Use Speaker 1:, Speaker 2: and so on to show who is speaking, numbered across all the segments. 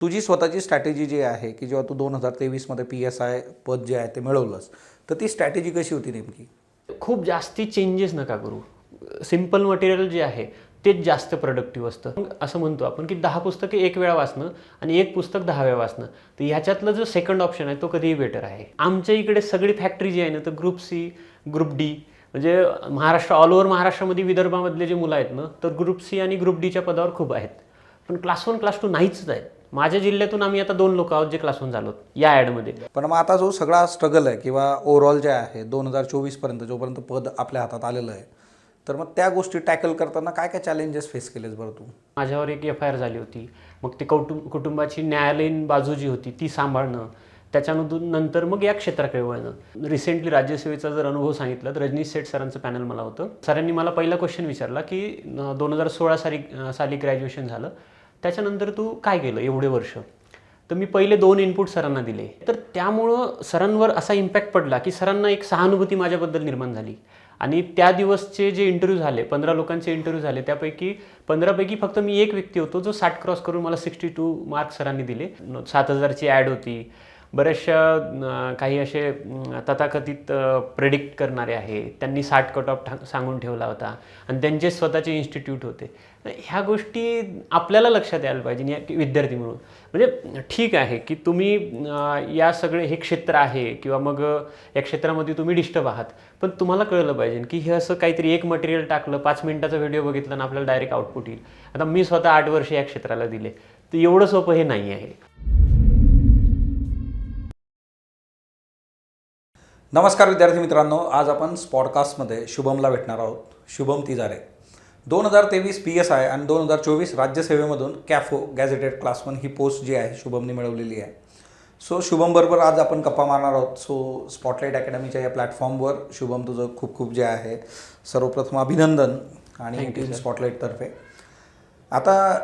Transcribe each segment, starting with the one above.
Speaker 1: तुझी स्वतःची स्ट्रॅटेजी जी आहे की जेव्हा तू 2023 मध्ये PSI पद जे आहे ते मिळवलंस, तर ती स्ट्रॅटेजी कशी होती नेमकी?
Speaker 2: खूप जास्ती चेंजेस नका करू. सिंपल मटेरियल जे आहे तेच जास्त प्रोडक्टिव्ह असतं. मग असं म्हणतो आपण की 10 पुस्तके एक वेळा वाचणं आणि एक पुस्तक 10 वेळा वाचणं. तर ह्याच्यातलं जो सेकंड ऑप्शन आहे तो कधीही बेटर आहे. आमच्या इकडे सगळी फॅक्टरी जी आहे ना, तर ग्रुप सी, ग्रुप डी, म्हणजे महाराष्ट्र ऑल ओव्हर महाराष्ट्रामध्ये विदर्भामधले जे मुलं आहेत ना, तर ग्रुप सी आणि ग्रुप डीच्या पदावर खूप आहेत. पण क्लास 1 क्लास 2 नाहीच आहेत. माझ्या जिल्ह्यातून आम्ही आता 2 लोक आहोत जे क्लास 1 झालो या ॲडमध्ये.
Speaker 1: पण मग आता जो सगळा स्ट्रगल आहे किंवा ओव्हरऑल जे आहे 2024 पर्यंत जोपर्यंत पद आपल्या हातात आलेलं आहे, तर मग त्या गोष्टी टॅकल करताना काय काय चॅलेंजेस फेस केलेस बरं तू?
Speaker 2: माझ्यावर एक FIR झाली होती. मग ते कुटुंबाची न्यायालयीन बाजू जी होती ती सांभाळणं, त्याच्यानंतर मग या क्षेत्राकडे वळणं. रिसेंटली राज्यसेवेचा जर अनुभव सांगितला तर रजनीश सेठ सरांचं पॅनल मला होतं. सरांनी मला पहिला क्वेश्चन विचारला की 2016 साली ग्रॅज्युएशन झालं, त्याच्यानंतर तू काय केलं एवढे वर्ष? तर मी पहिले 2 इनपुट सरांना दिले. तर त्यामुळं सरांवर असा इम्पॅक्ट पडला की सरांना एक सहानुभूती माझ्याबद्दल निर्माण झाली. आणि त्या दिवसचे जे इंटरव्ह्यू झाले, 15 लोकांचे इंटरव्ह्यू झाले, त्यापैकी 15 पैकी फक्त मी एक व्यक्ती होतो जो 60 क्रॉस करून मला 62 मार्क्स सरांनी दिले. 7,000ची ॲड होती. बऱ्याचशा काही असे तथाकथित प्रेडिक्ट करणारे आहे, त्यांनी 60 कट ऑफ सांगून ठेवला होता आणि त्यांचे स्वतःचे इन्स्टिट्यूट होते. ह्या गोष्टी आपल्याला लक्षात यायला पाहिजे विद्यार्थी म्हणून. म्हणजे ठीक आहे की तुम्ही या सगळे हे क्षेत्र आहे किंवा मग या क्षेत्रामध्ये तुम्ही डिस्टर्ब आहात, पण तुम्हाला कळलं पाहिजे की हे असं काहीतरी एक मटेरियल टाकलं, 5 मिनिटाचा व्हिडिओ बघितला आणि आपल्याला डायरेक्ट आउटपुट येईल. आता मी स्वतः 8 वर्ष या क्षेत्राला दिले, तर एवढं सोपं हे नाही आहे.
Speaker 1: नमस्कार विद्यार्थी मित्रांनो, आज आपण पॉडकास्टमध्ये शुभमला भेटणार आहोत. शुभम तिजारे 2023 PSI आणि 2024 राज्यसेवेमधून कॅफो गॅझेटेड क्लास 1 ही पोस्ट जी आहे शुभमने मिळवलेली आहे. सो शुभमबरोबर आज आपण गप्पा मारणार आहोत. सो स्पॉटलाईट अकॅडमीच्या या प्लॅटफॉर्मवर शुभम तुझं खूप खूप जे आहे सर्वप्रथम अभिनंदन आणि टीम स्पॉटलाईटतर्फे. आता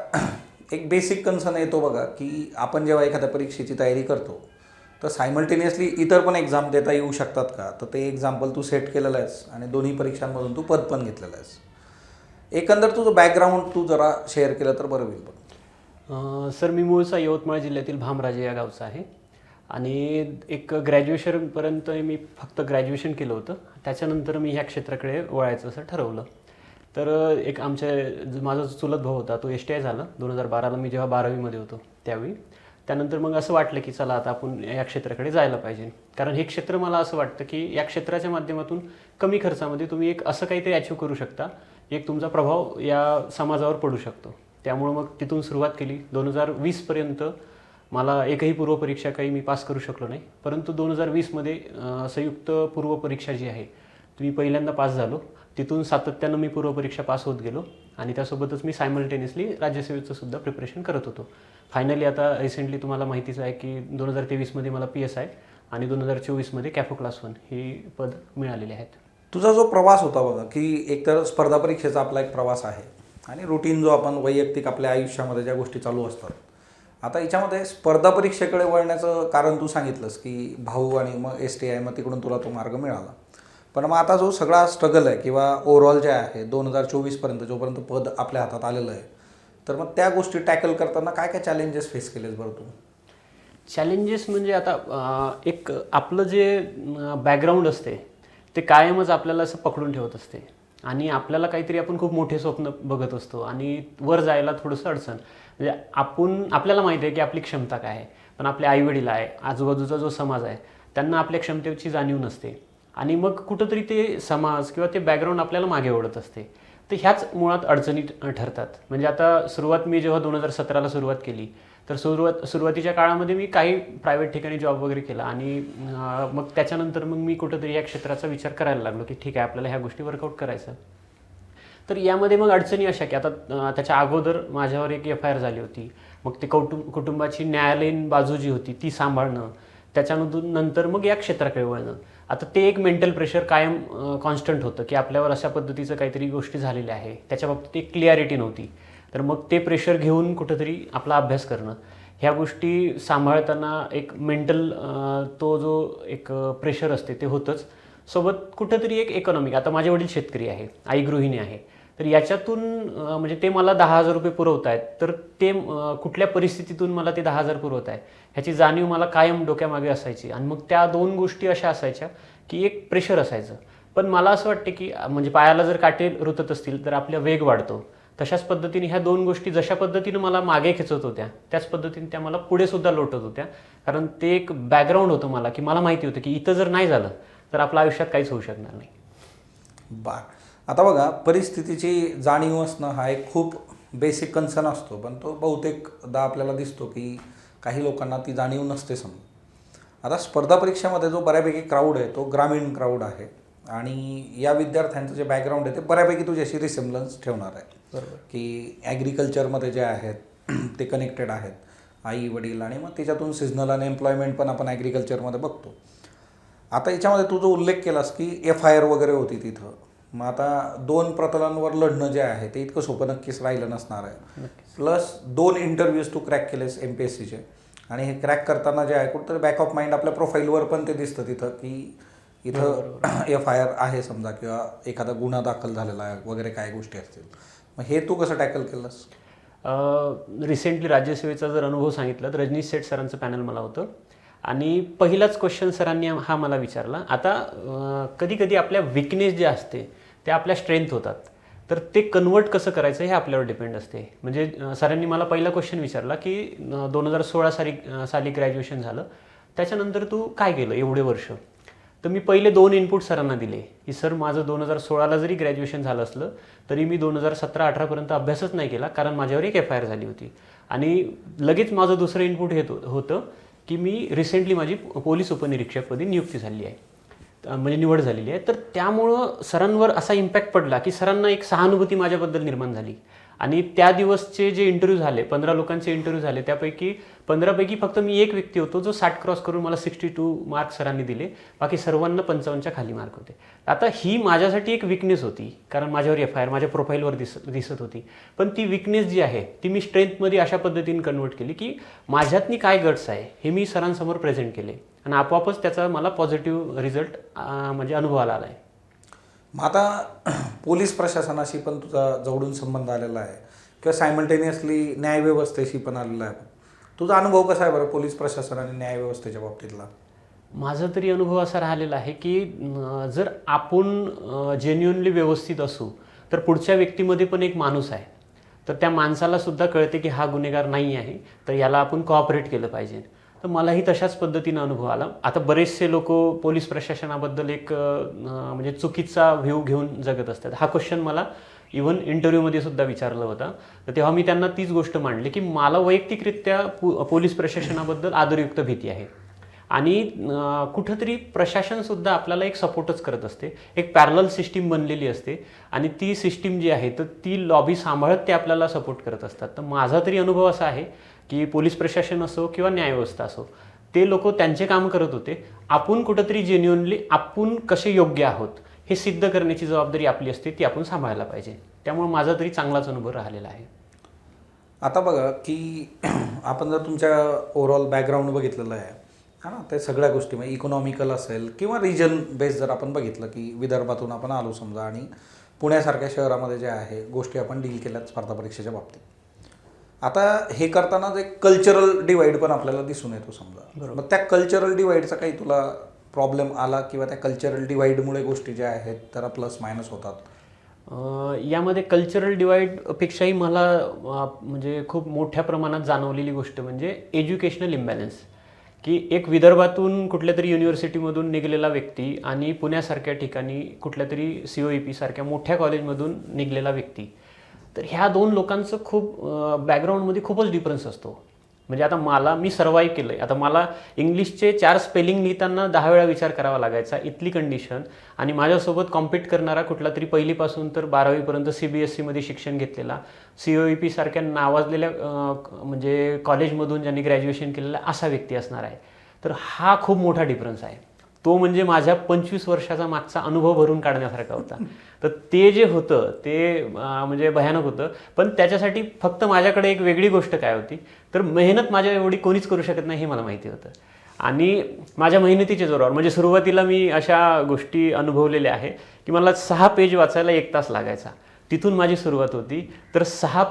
Speaker 1: एक बेसिक कन्सर्न येतो बघा की आपण जेव्हा एखाद्या परीक्षेची तयारी करतो तर सायमल्टेनियसली इतर पण एक्झाम देता येऊ शकतात का? तर ते एक्झाम्पल तू सेट केलेलं आहेस आणि दोन्ही परीक्षांमधून तू पद पण घेतलेलं आहेस. एकंदर तुझं बॅकग्राऊंड तू जरा शेअर केलं तर बरं होईल बघ.
Speaker 2: सर, मी मूळचा यवतमाळ जिल्ह्यातील भामराजे या गावचा आहे आणि एक ग्रॅज्युएशनपर्यंत मी फक्त ग्रॅज्युएशन केलं होतं. त्याच्यानंतर मी ह्या क्षेत्राकडे वळायचं असं ठरवलं. तर एक माझा जो चुलत भाऊ होता तो STI झाला 2012ला, मी जेव्हा 12वीमध्ये होतो त्यावेळी. त्यानंतर मग असं वाटलं की चला आता आपण या क्षेत्राकडे जायला पाहिजे, कारण हे क्षेत्र मला असं वाटतं की या क्षेत्राच्या माध्यमातून कमी खर्चामध्ये तुम्ही एक असं काहीतरी अचीव करू शकता, एक तुमचा प्रभाव या समाजावर पडू शकतो. त्यामुळं मग तिथून सुरुवात केली. 2020पर्यंत मला एकही पूर्वपरीक्षा काही मी पास करू शकलो नाही, परंतु 2020मध्ये संयुक्त पूर्वपरीक्षा जी आहे ती पहिल्यांदा पास झालो. तिथून सातत्यानं मी पूर्वपरीक्षा पास होत गेलो आणि त्यासोबतच मी सायमल्टेनियसली राज्यसेवेचं सुद्धा प्रिपरेशन करत होतो. फायनली आता रिसेंटली तुम्हाला माहितीच आहे की 2023मध्ये मला PSI आणि 2024मध्ये कॅफो क्लास 1 ही पद मिळालेली आहेत.
Speaker 1: तुझा जो प्रवास होता बघा की एकतर स्पर्धा परीक्षेचा आपला एक प्रवास आहे आणि रुटीन जो आपण वैयक्तिक आपल्या आयुष्यामध्ये ज्या गोष्टी चालू असतात. आता याच्यामध्ये स्पर्धा परीक्षेकडे वळण्याचं कारण तू सांगितलंस की भाऊ आणि मग STI, मग तिकडून तुला तो मार्ग मिळाला. पण मग आता जो सगळा स्ट्रगल आहे किंवा ओव्हरऑल जे आहे 2024 पर्यंत जोपर्यंत पद आपल्या हातात आलेलं आहे, तर मग त्या गोष्टी टॅकल करताना काय काय चॅलेंजेस फेस केलेस बरं तू?
Speaker 2: चॅलेंजेस म्हणजे आता एक आपलं जे बॅकग्राऊंड असते ते कायमच आपल्याला असं पकडून ठेवत असते आणि आपल्याला काहीतरी आपण खूप मोठे स्वप्न बघत असतो आणि वर जायला थोडंसं अडचण. म्हणजे आपल्याला माहिती आहे की आपली क्षमता काय आहे, पण आपले आईवडील आहे, आजूबाजूचा जो समाज आहे, त्यांना आपल्या क्षमतेची जाणीव नसते आणि मग कुठंतरी ते समाज किंवा ते बॅकग्राऊंड आपल्याला मागे ओढत असते. तर ह्याच मुळात अडचणी ठरतात. म्हणजे आता सुरुवात मी जेव्हा 2017ला सुरुवात केली तर सुरुवातीच्या काळामध्ये मी काही प्रायव्हेट ठिकाणी जॉब वगैरे केला आणि मग त्याच्यानंतर मग मी कुठंतरी या क्षेत्राचा विचार करायला लागलो की ठीक आहे, आपल्याला ह्या गोष्टी वर्कआउट करायचं. तर यामध्ये मग अडचणी अशा की आता त्याच्या अगोदर माझ्यावर एक FIR झाली होती. मग ते कुटुंबाची न्यायालयीन बाजू जी होती ती सांभाळणं, त्याच्यानंतर मग या क्षेत्राकडे वळणं. आता ते एक मेंटल प्रेशर कायम कॉन्स्टंट होतं की आपल्यावर अशा पद्धतीचं काहीतरी गोष्टी झालेल्या आहे, त्याच्या बाबतीत एक क्लिअरिटी नव्हती. तर मग ते प्रेशर घेऊन कुठंतरी आपला अभ्यास करणं, ह्या गोष्टी सांभाळताना एक मेंटल तो जो एक प्रेशर असते ते होतंच. सोबत कुठंतरी एक इकॉनॉमिक, आता माझे वडील शेतकरी आहे, आई गृहिणी आहे, तर याच्यातून म्हणजे ते मला 10,000 रुपये पुरवत आहेत, तर ते कुठल्या परिस्थितीतून मला ते 10,000 पुरवत आहे ह्याची जाणीव मला कायम डोक्यामागे असायची. आणि मग त्या दोन गोष्टी अशा असायच्या की एक प्रेशर असायचं, पण मला असं वाटते की म्हणजे पायाला जर काटे रुतत असतील तर आपला वेग वाढतो. तशाच पद्धतीने ह्या दोन गोष्टी जशा पद्धतीने मला मागे खेचत होत्या त्याच पद्धतीने त्या मला पुढे सुद्धा लोटत होत्या. कारण ते एक बॅकग्राऊंड होतं मला, की मला माहिती होतं की इथं जर नाही झालं तर आपल्या आयुष्यात काहीच होऊ शकणार नाही.
Speaker 1: आता बघा, परिस्थितीची जाणीव असणं हा एक खूप बेसिक कन्सर्न असतो, पण तो बहुतेकदा आपल्याला दिसतो की काही लोकांना ती जाणीव नसते समजा. आता स्पर्धा परीक्षेमध्ये जो बऱ्यापैकी क्राऊड आहे तो ग्रामीण क्राऊड आहे आणि या विद्यार्थ्यांचं जे बॅकग्राऊंड आहे ते बऱ्यापैकी तुझ्याशी रिसेम्बलन्स ठेवणार आहे.
Speaker 2: बरोबर.
Speaker 1: की ॲग्रिकल्चरमध्ये जे आहेत ते कनेक्टेड आहेत, आई वडील, आणि मग त्याच्यातून सिजनल अनएम्प्लॉयमेंट पण आपण ॲग्रिकल्चरमध्ये बघतो. आता याच्यामध्ये तू जो उल्लेख केलास की FIR वगैरे होती तिथं, मग आता 2 प्रतलांवर लढणं जे आहे ते इतकं सोपं नक्कीच राहिलं नसणार आहे. प्लस 2 इंटरव्ह्यूज तू क्रॅक केलेस MPSCचे, आणि हे क्रॅक करताना जे आहे कुठंतरी बॅक ऑफ माइंड आपल्या प्रोफाईलवर पण ते दिसतं तिथं की इथं FIR आहे समजा, किंवा एखादा गुन्हा दाखल झालेला आहे वगैरे काय गोष्टी असतील. मग हे तू कसं टॅकल केलंस?
Speaker 2: रिसेंटली राज्यसेवेचा जर अनुभव सांगितला तर रजनीश सेठ सरांचं पॅनल मला होतं आणि पहिलाच क्वेश्चन सरांनी हा मला विचारला. आता कधी कधी आपल्या विकनेस जे असते ते आपल्या स्ट्रेंथ होतात, तर ते कन्वर्ट कसं करायचं हे आपल्यावर डिपेंड असते. म्हणजे सरांनी मला पहिला क्वेश्चन विचारला की 2016 साली ग्रॅज्युएशन झालं, त्याच्यानंतर तू काय केलं एवढे वर्ष. तर मी पहिले 2 इनपुट सरांना दिले की सर माझं 2016ला जरी ग्रॅज्युएशन झालं असलं तरी मी 2017-18पर्यंत अभ्यासच नाही केला, कारण माझ्यावर एक FIR झाली होती. आणि लगेच माझं दुसरं इनपुट हे होतं की मी रिसेंटली माझी पोलीस उपनिरीक्षकपदी नियुक्ती झाली आहे, म्हणजे निवड झालेली आहे. तर त्यामुळं सरांवर असा इम्पॅक्ट पडला की सरांना एक सहानुभूती माझ्याबद्दल निर्माण झाली. आणि त्या दिवसचे जे इंटरव्ह्यू झाले, 15 लोकांचे इंटरव्ह्यू झाले, त्यापैकी 15पैकी फक्त मी एक व्यक्ती होतो जो 60 क्रॉस करून मला 62 मार्क सरांनी दिले. बाकी सर्वांना 55च्या खाली मार्क होते. आता ही माझ्यासाठी एक विकनेस होती, कारण माझ्यावर FIR माझ्या प्रोफाईलवर दिसत होती. पण ती विकनेस जी आहे ती मी स्ट्रेंथमध्ये अशा पद्धतीने कन्वर्ट केली की माझ्यातनी काय गट्स आहे हे मी सरांसमोर प्रेझेंट केले आणि आपोआपच त्याचा मला पॉझिटिव्ह रिझल्ट म्हणजे अनुभवाला आला आहे.
Speaker 1: मग आता पोलीस प्रशासनाशी पण तुझा जवळून संबंध आलेला आहे, किंवा सायमल्टेनियसली न्यायव्यवस्थेशी पण आलेला आहे. तुझा अनुभव कसा आहे बरं पोलीस प्रशासन आणि न्यायव्यवस्थेच्या बाबतीतला?
Speaker 2: माझा तरी अनुभव असा राहिलेला आहे की जर आपण जेन्युअनली व्यवस्थित असू तर पुढच्या व्यक्तीमध्ये पण एक माणूस आहे, तर त्या माणसाला सुद्धा कळते की हा गुन्हेगार नाही आहे, तर याला आपण कोऑपरेट केलं पाहिजे. तर मलाही तशाच पद्धतीनं अनुभव आला. आता बरेचसे लोक पोलीस प्रशासनाबद्दल एक म्हणजे चुकीचा व्ह्यू घेऊन जगत असतात. हा क्वेश्चन मला इव्हन इंटरव्ह्यूमध्ये सुद्धा विचारलं होता, तर तेव्हा मी त्यांना तीच गोष्ट मांडली की मला वैयक्तिकरित्या पोलीस प्रशासनाबद्दल आदरयुक्त भीती आहे. आणि कुठंतरी प्रशासनसुद्धा आपल्याला एक सपोर्टच करत असते, एक पॅरलल सिस्टीम बनलेली असते आणि ती सिस्टीम जी आहे तर ती लॉबी सांभाळत ते आपल्याला सपोर्ट करत असतात. तर माझा तरी अनुभव असा आहे की पोलीस प्रशासन असो किंवा न्यायव्यवस्था असो, ते लोक त्यांचे काम करत होते. आपण कुठंतरी जेन्युअनली आपण कसे योग्य आहोत हे सिद्ध करण्याची जबाबदारी आपली असते, ती आपण सांभाळायला पाहिजे. त्यामुळे माझा तरी चांगलाच अनुभव राहिलेला आहे.
Speaker 1: आता बघा की आपण जर तुमच्या ओव्हरऑल बॅकग्राऊंड बघितलेलं आहे हा ना, ते सगळ्या गोष्टी म्हणजे इकॉनॉमिकल असेल किंवा रिजन बेस जर आपण बघितलं की विदर्भातून आपण आलो समजा, आणि पुण्यासारख्या शहरामध्ये जे आहे गोष्टी आपण डील केल्यात स्पर्धा परीक्षेच्या बाबतीत. आता हे करताना जे कल्चरल डिवाईड पण आपल्याला दिसून येतो समजा, मग त्या कल्चरल डिवाईडचा काही तुला प्रॉब्लेम आला, किंवा त्या कल्चरल डिवाईडमुळे गोष्टी ज्या आहेत तर प्लस मायनस होतात?
Speaker 2: यामध्ये कल्चरल डिवाईडपेक्षाही मला म्हणजे खूप मोठ्या प्रमाणात जाणवलेली गोष्ट म्हणजे एज्युकेशनल इम्बॅलन्स. की एक विदर्भातून कुठल्या तरी युनिव्हर्सिटीमधून निघालेला व्यक्ती आणि पुण्यासारख्या ठिकाणी कुठल्या तरी COEP सारख्या मोठ्या कॉलेजमधून निघालेला व्यक्ती, तर ह्या 2 लोकांचं खूप बॅकग्राऊंडमध्ये खूपच डिफरन्स असतो. म्हणजे आता मी सर्वाईव्ह केलं आहे. आता मला इंग्लिशचे 4 स्पेलिंग लिहिताना 10 वेळा विचार करावा लागायचा, इथली कंडिशन. आणि माझ्यासोबत कॉम्पीट करणारा कुठला तरी पहिलीपासून तर 12वीपर्यंत CBSEमध्ये शिक्षण घेतलेला, COEP सारख्या नावाजलेल्या म्हणजे कॉलेजमधून ज्यांनी ग्रॅज्युएशन केलेलं असा व्यक्ती असणार आहे. तर हा खूप मोठा डिफरन्स आहे. तो म्हणजे माझ्या 25 वर्षाचा मागचा अनुभव भरून काढण्यासारखा होता. तर ते जे होतं ते म्हणजे भयानक होतं. पण त्याच्यासाठी फक्त माझ्याकडे एक वेगळी गोष्ट काय होती, तर मेहनत माझ्या एवढी कोणीच करू शकत नाही हे मला माहिती होतं. आणि माझ्या मेहनतीच्या जोरावर म्हणजे सुरुवातीला मी अशा गोष्टी अनुभवलेल्या आहे की मला 6 पेज वाचायला 1 तास लागायचा. तिथून माझी सुरुवात होती. तर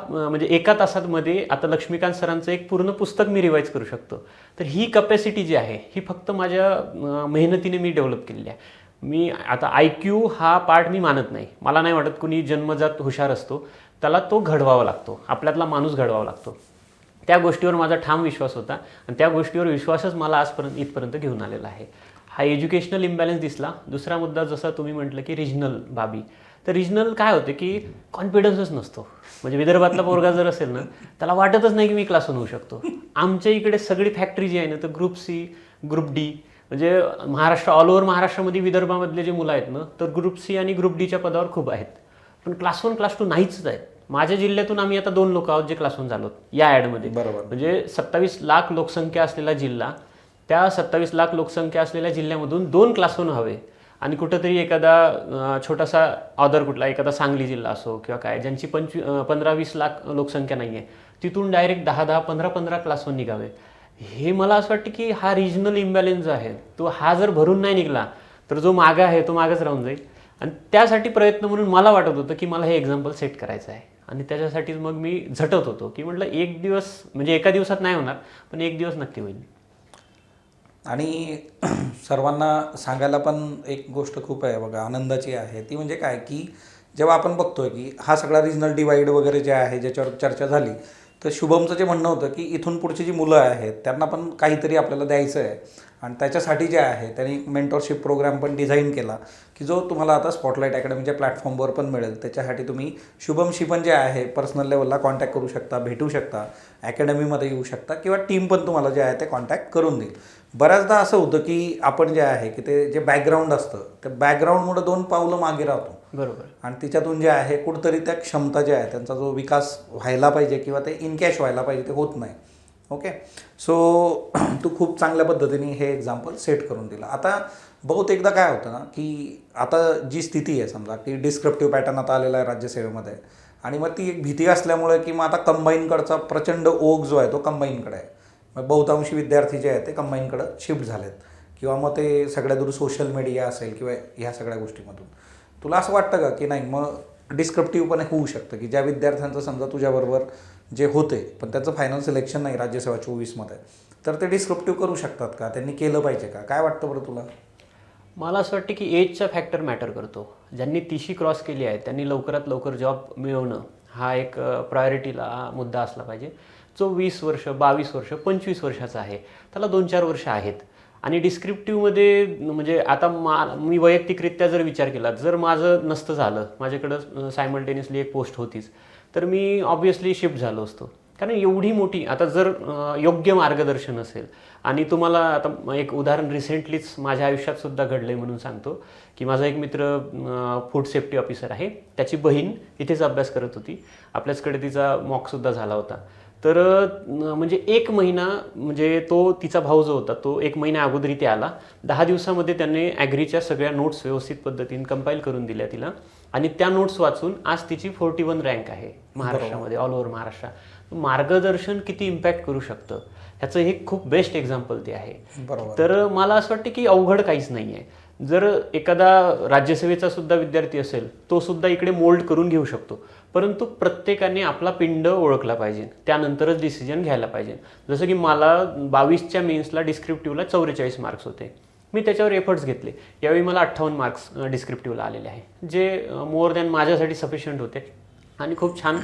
Speaker 2: म्हणजे एका तासामध्ये आता लक्ष्मीकांत सरांचं एक पूर्ण पुस्तक मी रिवाईज करू शकतो. तर ही कपॅसिटी जी आहे ही फक्त माझ्या मेहनतीने मी डेव्हलप केलेली आहे. मी आता IQ हा पार्ट मी मानत नाही. मला नाही वाटत कुणी जन्मजात हुशार असतो, त्याला तो घडवावा लागतो, आपल्यातला माणूस घडवावा लागतो. त्या गोष्टीवर माझा ठाम विश्वास होता आणि त्या गोष्टीवर विश्वासच मला आजपर्यंत इथपर्यंत घेऊन आलेला आहे. हा एज्युकेशनल इम्बॅलन्स दिसला. दुसरा मुद्दा जसा तुम्ही म्हटलं की रिजनल बाबी, तर रिजनल काय होते की कॉन्फिडन्सच नसतो. म्हणजे विदर्भातला पोरगा जर असेल ना, त्याला वाटतच नाही की मी क्लास 1 होऊ शकतो. आमच्या इकडे सगळी फॅक्टरी जी आहे ना, तर ग्रुप C, ग्रुप D, म्हणजे ऑल ओव्हर महाराष्ट्रामध्ये विदर्भामधले जे मुलं आहेत ना, तर ग्रुप C आणि ग्रुप Dच्या पदावर खूप आहेत. पण क्लास 1 क्लास 2 नाहीच आहेत. माझ्या जिल्ह्यातून आम्ही आता 2 लोक आहोत जे क्लास 1 झालो या ॲडमध्ये.
Speaker 1: बरोबर.
Speaker 2: म्हणजे 27 लाख लोकसंख्या असलेला जिल्हा, त्या 27 लाख लोकसंख्या असलेल्या जिल्ह्यामधून 2 क्लास 1 हवे. आणि कुठंतरी एखादा छोटासा ऑदर कुठला एखादा सांगली जिल्हा असो किंवा काय, ज्यांची 15-20 लाख लोकसंख्या नाही आहे, तिथून डायरेक्ट 10-10, 15-15 क्लास 1 निघावे. हे मला असं वाटतं की हा रिजनल इम्बॅलन्स जो आहे तो हा जर भरून नाही निघाला तर जो मागा आहे तो मागच राहून जाईल. आणि त्यासाठी प्रयत्न म्हणून मला वाटत होतं की मला हे एक्झाम्पल सेट करायचं आहे. आणि त्याच्यासाठीच मग मी झटत होतो की म्हटलं एक दिवस, म्हणजे एका दिवसात नाही होणार, पण एक दिवस नक्की होईल.
Speaker 1: आणि सर्वांना सांगायला पण एक गोष्ट खूप आहे बघा, आनंदाची आहे. ती म्हणजे काय की जेव्हा आपण बघतोय की हा सगळा रिजनल डिवाईड वगैरे जे आहे ज्याच्यावर चर्चा झाली, तर शुभमचं जे म्हणणं होतं की इथून पुढची जी मुलं आहेत त्यांना पण काहीतरी आपल्याला द्यायचं आहे. आणि त्याच्यासाठी जे आहे त्यांनी मेंटॉरशिप प्रोग्राम पण डिझाईन केला की जो तुम्हाला आता स्पॉटलाईट अकॅडमीच्या प्लॅटफॉर्मवर पण मिळेल. त्याच्यासाठी तुम्ही शुभमशी पण जे आहे पर्सनल लेवलला कॉन्टॅक्ट करू शकता, भेटू शकता, अकॅडमीमध्ये येऊ शकता किंवा टीम पण तुम्हाला जे आहे ते कॉन्टॅक्ट करून देईल. बऱ्याचदा असं होतं की आपण जे आहे की ते जे बॅकग्राऊंड असतं त्या बॅकग्राऊंडमुळे 2 पावलं मागे राहतो.
Speaker 2: बरोबर.
Speaker 1: आणि तिच्यातून जे आहे कुठंतरी त्या क्षमता ज्या आहे त्यांचा जो विकास व्हायला पाहिजे किंवा ते इनकॅश व्हायला पाहिजे ते होत नाही. ओके, सो तू खूप चांगल्या पद्धतीने हे एक्झाम्पल सेट करून दिलं. आता बहुतेकदा काय होतं ना की आता जी स्थिती आहे समजा की डिस्क्रिप्टिव्ह पॅटर्न आता आलेला आहे राज्यसेवेमध्ये, आणि मग ती एक भीती असल्यामुळे की मग आता कंबाईनकडचा प्रचंड ओघ जो आहे तो कंबाईनकडे आहे. मग बहुतांशी विद्यार्थी जे आहेत ते कंबाईनकडं शिफ्ट झालेत किंवा मग ते सगळ्या दूर सोशल मीडिया असेल किंवा ह्या सगळ्या गोष्टीमधून. तुला असं वाटतं का की नाही मग डिस्क्रिप्टिव्ह पण होऊ शकतं की ज्या विद्यार्थ्यांचं समजा तुझ्याबरोबर जे होते पण त्याचं फायनल सिलेक्शन नाही राज्यसेवा 24मध्ये, तर ते डिस्क्रिप्टिव्ह करू शकतात का? त्यांनी केलं पाहिजे का? काय वाटतं बरं तुला?
Speaker 2: मला असं वाटतं की एजचा फॅक्टर मॅटर करतो. ज्यांनी 30शी क्रॉस केली आहे त्यांनी लवकरात लवकर जॉब मिळवणं हा एक प्रायोरिटीला मुद्दा असला पाहिजे. जो 20 वर्ष, 22 वर्ष, 25 वर्षाचा आहे त्याला 2-4 वर्ष आहेत. आणि डिस्क्रिप्टिव्हमध्ये म्हणजे आता मी वैयक्तिकरित्या जर विचार केला, जर माझं नसतं झालं, माझ्याकडं सायमल्टेनियसली एक पोस्ट होतीच, तर मी ऑब्व्हियसली शिफ्ट झालो असतो. कारण एवढी मोठी आता जर योग्य मार्गदर्शन असेल, आणि तुम्हाला आता एक उदाहरण रिसेंटलीच माझ्या आयुष्यात सुद्धा घडलं आहे म्हणून सांगतो की माझा एक मित्र फूड सेफ्टी ऑफिसर आहे, त्याची बहीण इथेच अभ्यास करत होती, आपल्याचकडे तिचा मॉकसुद्धा झाला होता. तर म्हणजे 1 महिना, म्हणजे तो तिचा भाऊ जो होता तो 1 महिना अगोदर इथे आला. 10 दिवसामध्ये त्याने ॲग्रीच्या सगळ्या नोट्स व्यवस्थित पद्धतीने कंपाईल करून दिल्या तिला, आणि त्या नोट्स वाचून आज तिची 41 रँक आहे महाराष्ट्रामध्ये, ऑल ओव्हर महाराष्ट्र. मार्गदर्शन किती इम्पॅक्ट करू शकतं ह्याचं हे खूप बेस्ट एक्झाम्पल ते आहे. तर मला असं वाटतं की अवघड काहीच नाही आहे. जर एखादा राज्यसेवेचा सुद्धा विद्यार्थी असेल तो सुद्धा इकडे मोल्ड करून घेऊ शकतो, परंतु प्रत्येकाने आपला पिंड ओळखला पाहिजे, त्यानंतरच डिसिजन घ्यायला पाहिजे. जसं की मला 22च्या मेन्सला डिस्क्रिप्टिव्हला 44 मार्क्स होते, मी त्याच्यावर एफर्ट्स घेतले. यावेळी मला 58 मार्क्स डिस्क्रिप्टिव्हला आलेले आहे, जे मोर दॅन माझ्यासाठी सफिशियंट होते आणि खूप छान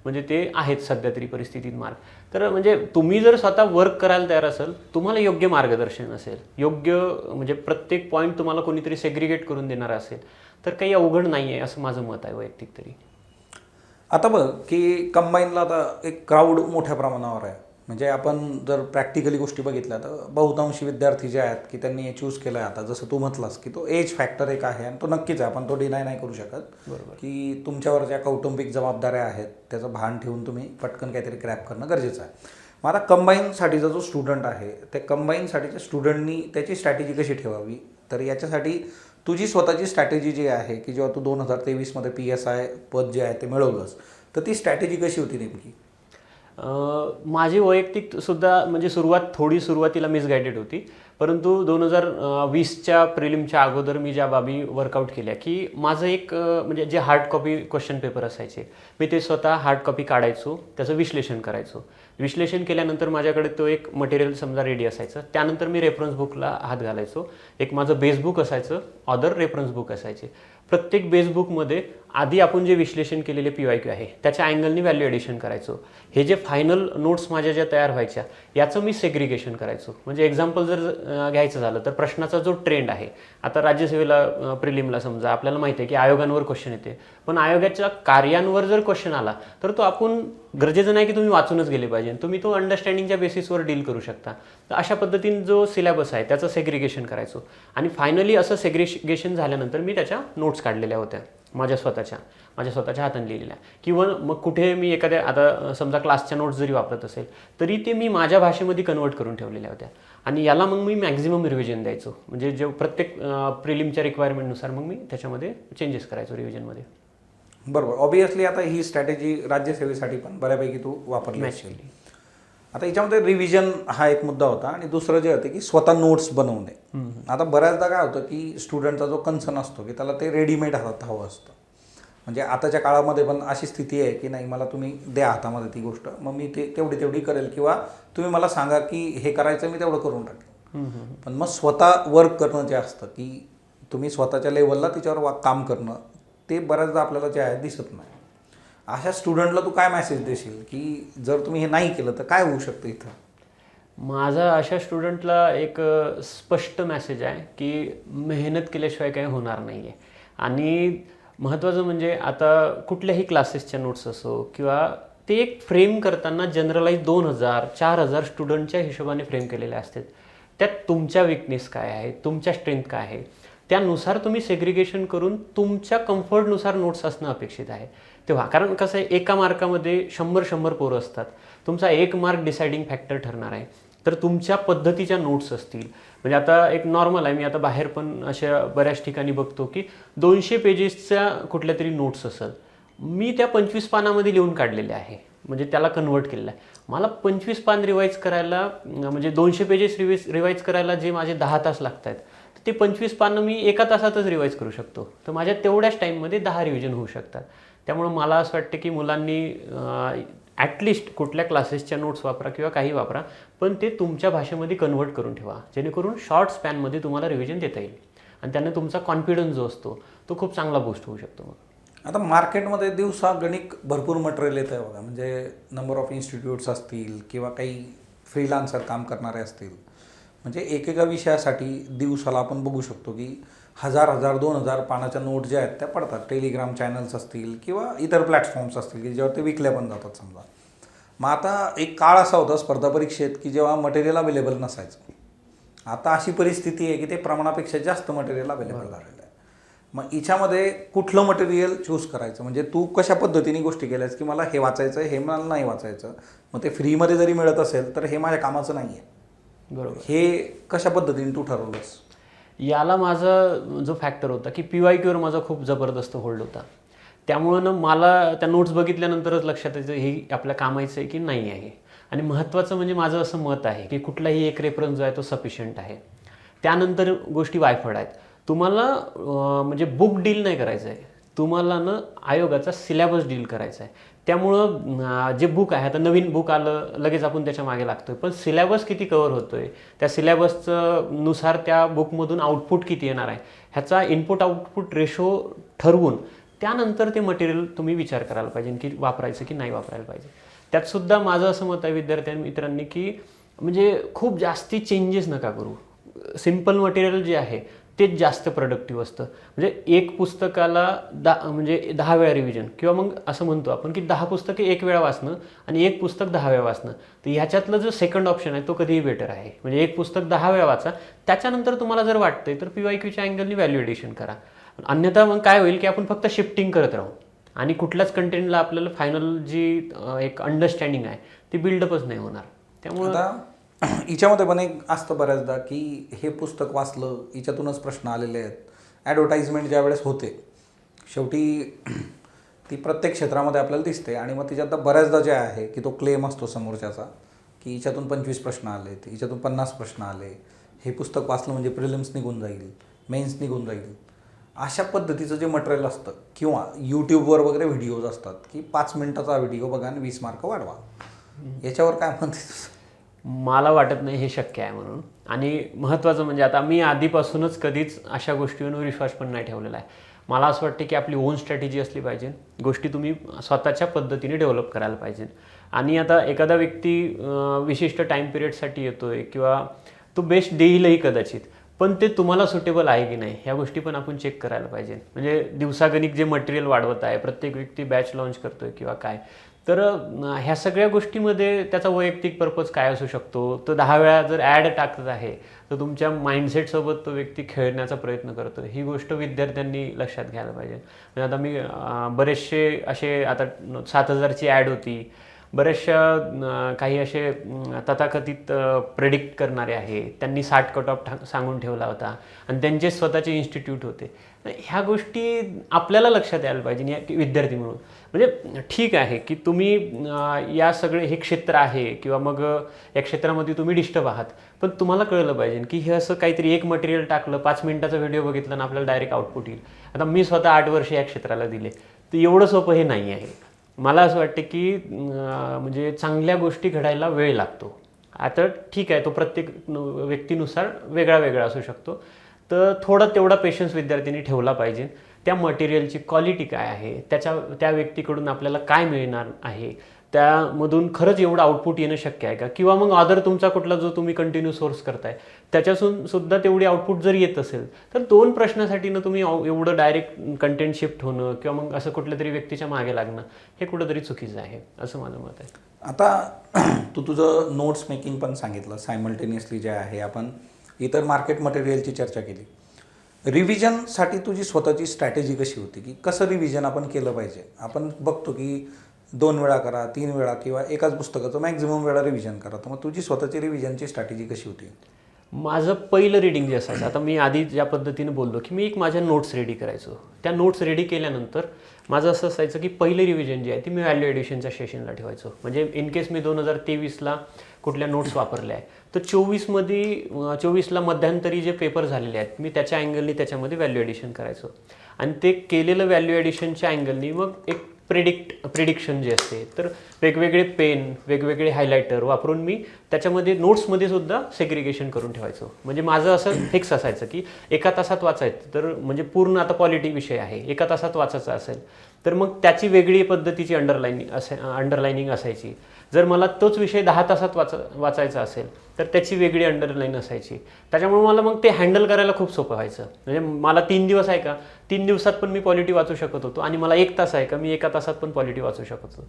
Speaker 2: म्हणजे ते आहेत सध्या तरी परिस्थितीत मार्क. तर म्हणजे तुम्ही जर स्वतः वर्क करायला तयार असाल, तुम्हाला योग्य मार्गदर्शन असेल, योग्य म्हणजे प्रत्येक पॉईंट तुम्हाला कोणीतरी सेग्रिगेट करून देणार असेल, तर काही अवघड नाही आहे असं माझं मत आहे वैयक्तिक तरी.
Speaker 1: आता बघ की कंबाईनला आता एक क्राऊड मोठ्या प्रमाणावर आहे. म्हणजे आपण जर प्रॅक्टिकली गोष्टी बघितल्या तर बहुतांशी विद्यार्थी जे आहेत की त्यांनी हे चूज केलं आहे. आता जसं तू म्हटलास की तो एज फॅक्टर एक आहे आणि तो नक्कीच आहे, आपण तो डिनाय नाही करू शकत. बरोबर की तुमच्यावर ज्या कौटुंबिक जबाबदाऱ्या आहेत त्याचं भान ठेवून तुम्ही पटकन काहीतरी क्रॅप करणं गरजेचं आहे. मग आता कंबाईनसाठीचा जो स्टुडंट आहे ते कंबाईनसाठीच्या स्टुडंटनी त्याची स्ट्रॅटेजी कशी ठेवावी, तर याच्यासाठी तुझी स्वतःची स्ट्रॅटेजी जी आहे की जेव्हा तू 2023मध्ये PSI पद जे आहे ते मिळवलंस, तर ती स्ट्रॅटेजी कशी होती नेमकी?
Speaker 2: माझी वैयक्तिक सुद्धा म्हणजे सुरुवातीला मिसगायडेड होती, परंतु 2020च्या प्रिलिमच्या अगोदर मी ज्या बाबी वर्कआउट केल्या की माझं एक म्हणजे जे हार्ड कॉपी क्वेश्चन पेपर असायचे मी ते स्वतः हार्ड कॉपी काढायचो, त्याचं विश्लेषण करायचो. विश्लेषण केल्यानंतर माझ्याकडे तो एक मटेरियल समजा रेडी असायचं, त्यानंतर मी रेफरन्स बुकला हात घालायचो. एक माझं बेस बुक असायचं, अदर रेफरन्स बुक असायचे. प्रत्येक बेस बुकमध्ये आधी आपण जे विश्लेषण केलेले PYQ आहे त्याच्या अँगलनी व्हॅल्यू ॲडिशन करायचो. हे जे फायनल नोट्स माझ्या ज्या तयार व्हायच्या याचं मी सेग्रिगेशन करायचो. म्हणजे एक्झाम्पल जर घ्यायचं झालं तर प्रश्नाचा जो ट्रेंड आहे, आता राज्यसेवेला प्रिलिमला समजा आपल्याला माहिती आहे की आयोगांवर क्वेश्चन येते, पण आयोगाच्या कार्यांवर जर क्वेश्चन आला तर तो आपण गरजेचं नाही की तुम्ही वाचूनच गेले पाहिजे, तुम्ही तो अंडरस्टँडिंगच्या बेसिसवर डील करू शकता. तर अशा पद्धतीने जो सिलेबस आहे त्याचं सेग्रिगेशन करायचो. आणि फायनली असं सेग्रिगेशन झाल्यानंतर मी त्याच्या नोट्स काढलेल्या होत्या माझ्या स्वतःच्या हाताने लिहिलेल्या. किंवा मग कुठे मी एखाद्या आता समजा क्लासच्या नोट्स जरी वापरत असेल तरी ते मी माझ्या भाषेमध्ये कन्वर्ट करून ठेवलेल्या होत्या. आणि याला मग मी मॅक्झिमम रिव्हिजन द्यायचो. म्हणजे जे प्रत्येक प्रिलिमच्या रिक्वायरमेंटनुसार मग मी त्याच्यामध्ये चेंजेस करायचो रिव्हिजनमध्ये.
Speaker 1: बरोबर. ऑब्वियसली आता ही स्ट्रॅटेजी राज्यसेवेसाठी पण बऱ्यापैकी तू वापरली असेल. आता याच्यामध्ये रिव्हिजन हा एक मुद्दा होता आणि दुसरं जे होतं की स्वतः नोट्स बनवणे. आता बऱ्याचदा काय होतं की स्टुडंटचा जो कन्सर्न असतो की त्याला ते रेडीमेड हातात हवं असतं. म्हणजे आताच्या काळामध्ये पण अशी स्थिती आहे की नाही, मला तुम्ही द्या हातामध्ये ती गोष्ट, मग मी ते तेवढी करेल, किंवा तुम्ही मला सांगा की हे करायचं मी तेवढं करून टाकेल. पण मग स्वतः वर्क करणं जे असतं की तुम्ही स्वतःच्या लेवलला तिच्यावर काम करणं, ते बऱ्याचदा आपल्याला जे आहे दिसत नाही. अशा स्टुडंटला तू काय मेसेज देशील की जर तुम्ही हे नाही केलं तर काय होऊ शकतं इथं?
Speaker 2: माझा अशा स्टुडंटला एक स्पष्ट मेसेज आहे की मेहनत केल्याशिवाय काही होणार नाही आहे. आणि महत्त्वाचं म्हणजे आता कुठल्याही क्लासेसच्या नोट्स असो किंवा ते एक फ्रेम करताना जनरलाइज 2000-4000 स्टुडंटच्या हिशोबाने फ्रेम केलेले असतात. त्यात तुमच्या विकनेस काय आहे, तुमच्या स्ट्रेंथ काय आहे, त्यानुसार तुम्ही सेग्रिगेशन करून तुमच्या कम्फर्टनुसार नोट्स असणं अपेक्षित आहे. तेव्हा कारण कसं आहे, एका मार्कामध्ये 100 पोरं असतात. तुमचा एक मार्क डिसाइडिंग फॅक्टर ठरणार आहे. तर तुमच्या पद्धतीच्या नोट्स असतील. म्हणजे आता एक नॉर्मल आहे, मी आता बाहेर पण अशा बऱ्याच ठिकाणी बघतो की 200 पेजेसच्या कुठल्या तरी नोट्स असेल, मी त्या 25 पानामध्ये लिहून काढलेल्या आहे, म्हणजे त्याला कन्वर्ट केलेलं आहे. मला 25 पान रिवाईज करायला म्हणजे 200 पेजेस रिवाईज करायला जे माझे 10 तास लागत आहेत, ते 25 पानं मी एका तासातच रिवाईज करू शकतो. तर माझ्या तेवढ्याच टाईममध्ये 10 रिव्हिजन होऊ शकतात. त्यामुळं मला असं वाटतं की मुलांनी ॲटलिस्ट कुठल्या क्लासेसच्या नोट्स वापरा किंवा काही वापरा, पण ते तुमच्या भाषेमध्ये कन्वर्ट करून ठेवा, जेणेकरून शॉर्ट स्पॅनमध्ये तुम्हाला रिव्हिजन देता येईल आणि त्याने तुमचा कॉन्फिडन्स जो असतो तो खूप चांगला बूस्ट होऊ शकतो. मग
Speaker 1: आता मार्केटमध्ये दिवसागणिक भरपूर मटेरियल येतं आहे बघा. म्हणजे नंबर ऑफ इन्स्टिट्यूट्स असतील किंवा काही फ्रीलान्सर काम करणारे असतील. म्हणजे एकेका विषयासाठी दिवसाला आपण बघू शकतो की 1000, 2000 पानाच्या नोट ज्या आहेत त्या पडतात. टेलिग्राम चॅनल्स असतील किंवा इतर प्लॅटफॉर्म्स असतील की ज्यावर ते विकल्या पण जातात समजा. मग आता एक काळ असा होता स्पर्धा परीक्षेत की जेव्हा मटेरियल अवेलेबल नसायचं. आता अशी परिस्थिती आहे की ते प्रमाणापेक्षा जास्त मटेरियल अवेलेबल झालेलं आहे. मग याच्यामध्ये कुठलं मटेरियल चूज करायचं? म्हणजे तू कशा पद्धतीने गोष्टी केल्यास की मला हे वाचायचं आहे, हे मला नाही वाचायचं, मग ते फ्रीमध्ये जरी मिळत असेल तर हे माझ्या कामाचं नाही आहे. बरोबर. हे कशा पद्धतीने तू ठरवलंस?
Speaker 2: याला माझा जो फॅक्टर होता की PYQवर माझा खूप जबरदस्त होल्ड होता. त्यामुळं ना मला त्या नोट्स बघितल्यानंतरच लक्षात यायचं हे आपल्या कामाचं आहे की नाही आहे. आणि महत्त्वाचं म्हणजे माझं असं मत आहे की कुठलाही एक रेफरन्स जो आहे तो सफिशियंट आहे. त्यानंतर गोष्टी वायफळ आहेत. तुम्हाला म्हणजे बुक डील नाही करायचं आहे, तुम्हाला ना आयोगाचा सिलेबस डील करायचा आहे. त्यामुळं जे बुक आहे, आता नवीन बुक आलं लगेच आपण त्याच्या मागे लागतोय, पण सिलेबस किती कव्हर होतोय, त्या सिलेबसचं नुसार त्या बुकमधून आउटपुट किती येणार आहे, ह्याचा इनपुट आउटपुट रेशो ठरवून त्यानंतर ते मटेरियल तुम्ही विचार करायला पाहिजे की वापरायचं की नाही वापरायला पाहिजे. त्यातसुद्धा माझं असं मत आहे मित्रांनी की म्हणजे खूप जास्ती चेंजेस नका करू. सिम्पल मटेरियल जे आहे तेच जास्त प्रोडक्टिव्ह असतं. म्हणजे एक पुस्तकाला 10 वेळा रिव्हिजन, किंवा मग असं म्हणतो आपण की 10 पुस्तके 1 वेळा वाचणं आणि एक पुस्तक 10 वेळा वाचणं. तर ह्याच्यातलं जो सेकंड ऑप्शन आहे तो कधीही बेटर आहे. म्हणजे एक पुस्तक 10 वेळा वाचा, त्याच्यानंतर तुम्हाला जर वाटतंय तर PYQच्या अँगलनी व्हॅल्यू एडिशन करा. अन्यथा मग काय होईल की आपण फक्त शिफ्टिंग करत राहू आणि कुठल्याच कंटेंटला आपल्याला फायनल जी एक अंडरस्टँडिंग आहे ती बिल्डअपच नाही होणार. त्यामुळे
Speaker 1: हिच्यामध्ये पण एक असतं बऱ्याचदा की हे पुस्तक वाचलं, हिच्यातूनच प्रश्न आलेले आहेत. ॲडव्हर्टाइजमेंट ज्या वेळेस होते, शेवटी ती प्रत्येक क्षेत्रामध्ये आपल्याला दिसते आणि मग तिच्यात बऱ्याचदा जे आहे की तो क्लेम असतो समोरच्याचा की हिच्यातून 25 प्रश्न आले, हिच्यातून 50 प्रश्न आले, हे पुस्तक वाचलं म्हणजे प्रिलिम्स निघून जाईल, मेन्स निघून जाईल. अशा पद्धतीचं जे मटेरियल असतं किंवा यूट्यूबवर वगैरे व्हिडिओज असतात की 5 मिनिटाचा व्हिडिओ बघा आणि 20 मार्क वाढवा. याच्यावर काय म्हणते तुझं?
Speaker 2: मला वाटत नाही हे शक्य आहे म्हणून. आणि महत्त्वाचं म्हणजे आता मी आधीपासूनच कधीच अशा गोष्टींवर विश्वास पण नाही ठेवलेला आहे. मला असं वाटतं की आपली ओन स्ट्रॅटेजी असली पाहिजे, गोष्टी तुम्ही स्वतःच्या पद्धतीने डेव्हलप करायला पाहिजे. आणि आता एखादा व्यक्ती विशिष्ट टाईम पिरियडसाठी येतो आहे किंवा तो बेस्ट देईलही कदाचित, पण ते तुम्हाला सुटेबल आहे की नाही ह्या गोष्टी पण आपण चेक करायला पाहिजे. म्हणजे दिवसागणिक जे मटेरियल वाढवत आहे, प्रत्येक व्यक्ती बॅच लॉन्च करतोय किंवा काय, तर ह्या सगळ्या गोष्टीमध्ये त्याचा वैयक्तिक पर्पज काय असू शकतो. तो 10 वेळा जर ॲड टाकत आहे तर तुमच्या माइंडसेटसोबत तो व्यक्ती खेळण्याचा प्रयत्न करतो. ही गोष्ट विद्यार्थ्यांनी लक्षात घ्यायला पाहिजे. म्हणजे आता मी बरेचसे असे आता 7,000ची ॲड होती, बऱ्याचशा काही असे तथाकथित प्रेडिक्ट करणारे आहे, त्यांनी 60 कट ऑफ सांगून ठेवला होता आणि त्यांचे स्वतःचे इन्स्टिट्यूट होते. ह्या गोष्टी आपल्याला लक्षात यायला पाहिजे या विद्यार्थी म्हणून. म्हणजे ठीक आहे की तुम्ही या सगळे हे क्षेत्र आहे किंवा मग या क्षेत्रामध्ये तुम्ही डिस्टर्ब आहात, पण तुम्हाला कळलं पाहिजे की हे असं काहीतरी एक मटेरियल टाकलं, 5 मिनिटाचा व्हिडिओ बघितला आणि आपल्याला डायरेक्ट आउटपुट येईल. आता मी स्वतः 8 वर्ष या क्षेत्राला दिले, तर एवढं सोपं हे नाही आहे. मला असं वाटतं की म्हणजे चांगल्या गोष्टी घडायला वेळ लागतो. आता ठीक आहे, तो प्रत्येक व्यक्तीनुसार वेगळा वेगळा असू शकतो. तर थोडा तेवढा पेशन्स विद्यार्थ्यांनी ठेवला पाहिजे. त्या मटेरियलची क्वालिटी काय आहे, त्या व्यक्तीकडून आपल्याला काय मिळणार आहे, त्यामधून खरंच एवढं आउटपुट येणं शक्य आहे का, किंवा मग अदर तुमचा कुठला जो तुम्ही कंटिन्यू सोर्स करताय त्याच्यातून सुद्धा तेवढी आउटपुट जर येत असेल तर 2 प्रश्नासाठी ना तुम्ही एवढं डायरेक्ट कंटेंट शिफ्ट होणं किंवा मग असं कुठल्या तरी व्यक्तीच्या मागे लागणं हे कुठंतरी चुकीचं आहे असं माझं मत आहे.
Speaker 1: आता तू तुझं नोट्स मेकिंग पण सांगितलं, सायमल्टेनियसली जे आहे आपण इतर मार्केट मटेरियलची चर्चा केली. रिव्हिजनसाठी तुझी स्वतःची स्ट्रॅटेजी कशी होती की कसं रिव्हिजन आपण केलं पाहिजे? आपण बघतो की 2 वेळा करा, 3 वेळा किंवा एकाच पुस्तकाचं मॅक्झिमम वेळा रिव्हिजन करा. तर मग तुझी स्वतःची रिव्हिजनची स्ट्रॅटेजी कशी होती?
Speaker 2: माझं पहिलं रिडिंग जे असायचं, आता मी आधी ज्या पद्धतीने बोललो की मी माझ्या नोट्स रेडी करायचो, त्या नोट्स रेडी केल्यानंतर माझं असं असायचं की पहिली रिव्हिजन जी आहे ती मी व्हॅल्यू ॲडिशनच्या सेशनला ठेवायचो. म्हणजे इन केस मी 2023ला कुठल्या नोट्स वापरल्या आहे तर 24ला मध्यंतरी जे पेपर झालेले आहेत मी त्याच्या अँगलनी त्याच्यामध्ये व्हॅल्यू ॲडिशन करायचो. आणि ते केलेलं व्हॅल्यू ॲडिशनच्या अँगलनी मग एक प्रिडिक्शन जे असते, तर वेगवेगळे पेन, वेगवेगळे हायलायटर वापरून मी त्याच्यामध्ये नोट्समध्ये सुद्धा सेग्रिगेशन करून ठेवायचो. म्हणजे माझं असं फिक्स असायचं की एका तासात वाचायचं, तर म्हणजे पूर्ण आता पॉलिटी विषय आहे, एका तासात वाचायचा असेल तर मग त्याची वेगळी पद्धतीची अंडरलाइनिंग असायची. जर मला तोच विषय 10 तासात वाचायचा असेल तर त्याची वेगळी अंडरलाईन असायची. त्याच्यामुळे मला मग ते हँडल करायला खूप सोपं व्हायचं. म्हणजे मला 3 दिवस आहे का, 3 दिवसात पण मी पॉलिटी वाचू शकत होतो आणि मला 1 तास आहे का, मी एका तासात पण पॉलिटी वाचू शकत होतो.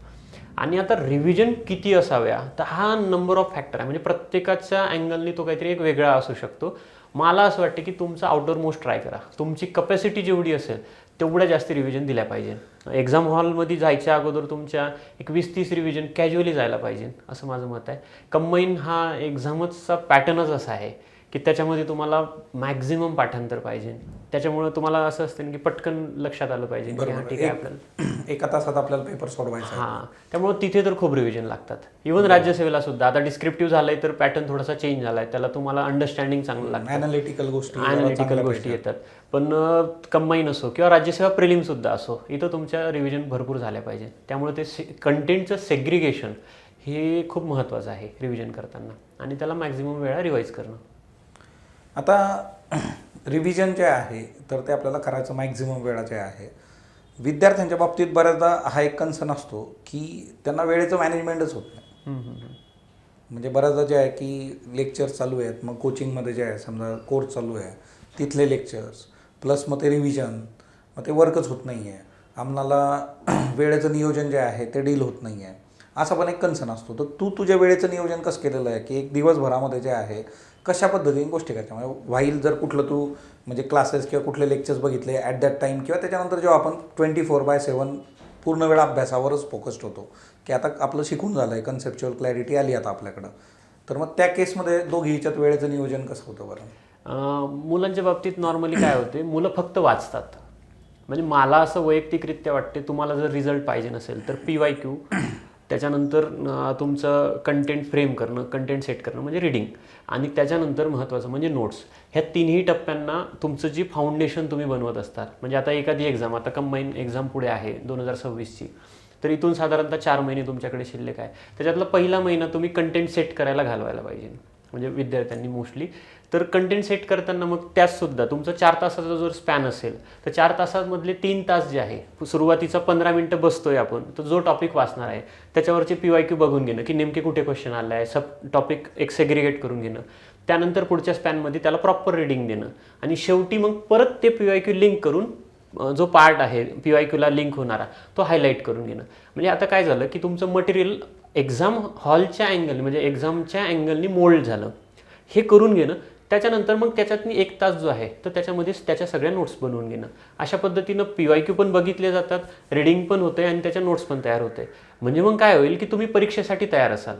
Speaker 2: आणि आता रिव्हिजन किती असाव्या तर हा नंबर ऑफ फॅक्टर आहे. म्हणजे प्रत्येकाच्या अँगलनी तो काहीतरी एक वेगळा असू शकतो. मला असं वाटतं की तुमचा आउटडोर मोस्ट ट्राय करा. तुमची कपॅसिटी जेवढी असेल तेवढ्या जास्त रिव्हिजन दिल्या पाहिजे. एक्झाम हॉलमध्ये जायच्या अगोदर तुमच्या एक 20-30 रिव्हिजन कॅज्युअली जायला पाहिजे असं माझं मत आहे. कंबाईन हा एक्झामचा पॅटर्नच असा आहे की त्याच्यामध्ये तुम्हाला मॅक्झिमम पाठांतर पाहिजे. त्याच्यामुळे तुम्हाला असं असतं की पटकन लक्षात आलं पाहिजे की हां ठीक आहे आपल्याला
Speaker 1: एका तासात आपल्याला पेपर सोडवायचा.
Speaker 2: हां, त्यामुळे तिथे तर खूप रिव्हिजन लागतात. इव्हन राज्यसेवेला सुद्धा आता डिस्क्रिप्टिव्ह झालंय तर पॅटर्न थोडासा चेंज झालाय, त्याला तुम्हाला अंडरस्टँडिंग चांगलं लागतं,
Speaker 1: ॲनालिटिकल गोष्टी
Speaker 2: येतात. पण कंबाईन असो किंवा राज्यसेवा प्रिलिम सुद्धा असो, इथं तुमच्या रिव्हिजन भरपूर झाल्या पाहिजे. त्यामुळे ते कंटेंटचं सेग्रिगेशन हे खूप महत्त्वाचं आहे रिव्हिजन करताना आणि त्याला मॅक्झिमम वेळा रिवाईज करणं.
Speaker 1: आता रिव्हिजन जे आहे तर ते आपल्याला करायचं मॅक्झिमम वेळा जे आहे. विद्यार्थ्यांच्या बाबतीत बऱ्याचदा हा एक कन्सर्न असतो की त्यांना वेळेचं मॅनेजमेंटच होत नाही. म्हणजे बऱ्याचदा जे आहे की लेक्चर्स चालू आहेत, मग कोचिंगमध्ये जे आहे समजा कोर्स चालू आहे तिथले लेक्चर्स प्लस मग ते रिव्हिजन, मग ते वर्कच होत नाही आहे. आम्हाला वेळेचं नियोजन जे आहे ते डील होत नाही आहे, असा पण एक कन्सर्न असतो. तर तू तुझ्या वेळेचं नियोजन कसं केलेलं आहे की एक दिवसभरामध्ये जे आहे कशा पद्धतीने गोष्टी करायच्या? म्हणजे व्हाईल जर कुठलं तू म्हणजे क्लासेस किंवा कुठले लेक्चर्स बघितले ॲट दॅट टाईम किंवा त्याच्यानंतर जेव्हा आपण 24/7 पूर्ण वेळ अभ्यासावरच फोकस्ड होतो की आता आपलं शिकून झालं आहे, कन्सेप्च्युअल क्लॅरिटी आली आता आपल्याकडं, तर मग त्या केसमध्ये दोघीच्यात वेळेचं नियोजन कसं होतं बरं?
Speaker 2: मुलांच्या बाबतीत नॉर्मली काय होते, मुलं फक्त वाचतात म्हणजे मला असं वैयक्तिकरित्या वाटते, तुम्हाला जर रिझल्ट पाहिजे नसेल तर PYQ, त्याच्यानंतर तुमचं कंटेंट फ्रेम करणं, कंटेंट सेट करणं म्हणजे रीडिंग, आणि त्याच्यानंतर महत्त्वाचं म्हणजे नोट्स. ह्या तिन्ही टप्प्यांना तुमचं जी फाउंडेशन तुम्ही बनवत असतात, म्हणजे आता एखादी एक्झाम, आता कंबाईन एक्झाम पुढे आहे 2026ची, तर इथून साधारणतः 4 महिने तुमच्याकडे शिल्लक आहे. त्याच्यातला पहिला महिना तुम्ही कंटेंट सेट करायला घालवायला पाहिजे, म्हणजे विद्यार्थ्यांनी मोस्टली. तर कंटेंट सेट करताना मग त्यातसुद्धा तुमचं 4 तासाचा जर स्पॅन असेल तर 4 तासांमधले 3 तास जे आहे, सुरुवातीचा 15 मिनटं बसतोय आपण, तर जो टॉपिक वाचणार आहे त्याच्यावरचे PYQ बघून घेणं की नेमके कुठे क्वेश्चन आले आहे, सब टॉपिक एक सेग्रिगेट करून घेणं, त्यानंतर पुढच्या स्पॅनमध्ये त्याला प्रॉपर रीडिंग देणं, आणि शेवटी मग परत ते PYQ लिंक करून जो पार्ट आहे PYQला लिंक होणारा तो हायलाईट करून घेणं. म्हणजे आता काय झालं की तुमचं मटेरियल एक्झाम हॉलच्या अँगल, म्हणजे एक्झामच्या अँगलनी मोल्ड झालं, हे करून घेणं. त्याच्यानंतर मग त्याच्यातनी 1 तास जो आहे तर त्याच्यामध्ये त्याच्या सगळ्या नोट्स बनवून घेणं. अशा पद्धतीनं PYQ पण बघितले जातात, रीडिंग पण होते आणि त्याच्या नोट्स पण तयार होते. म्हणजे मग काय होईल की तुम्ही परीक्षेसाठी तयार असाल.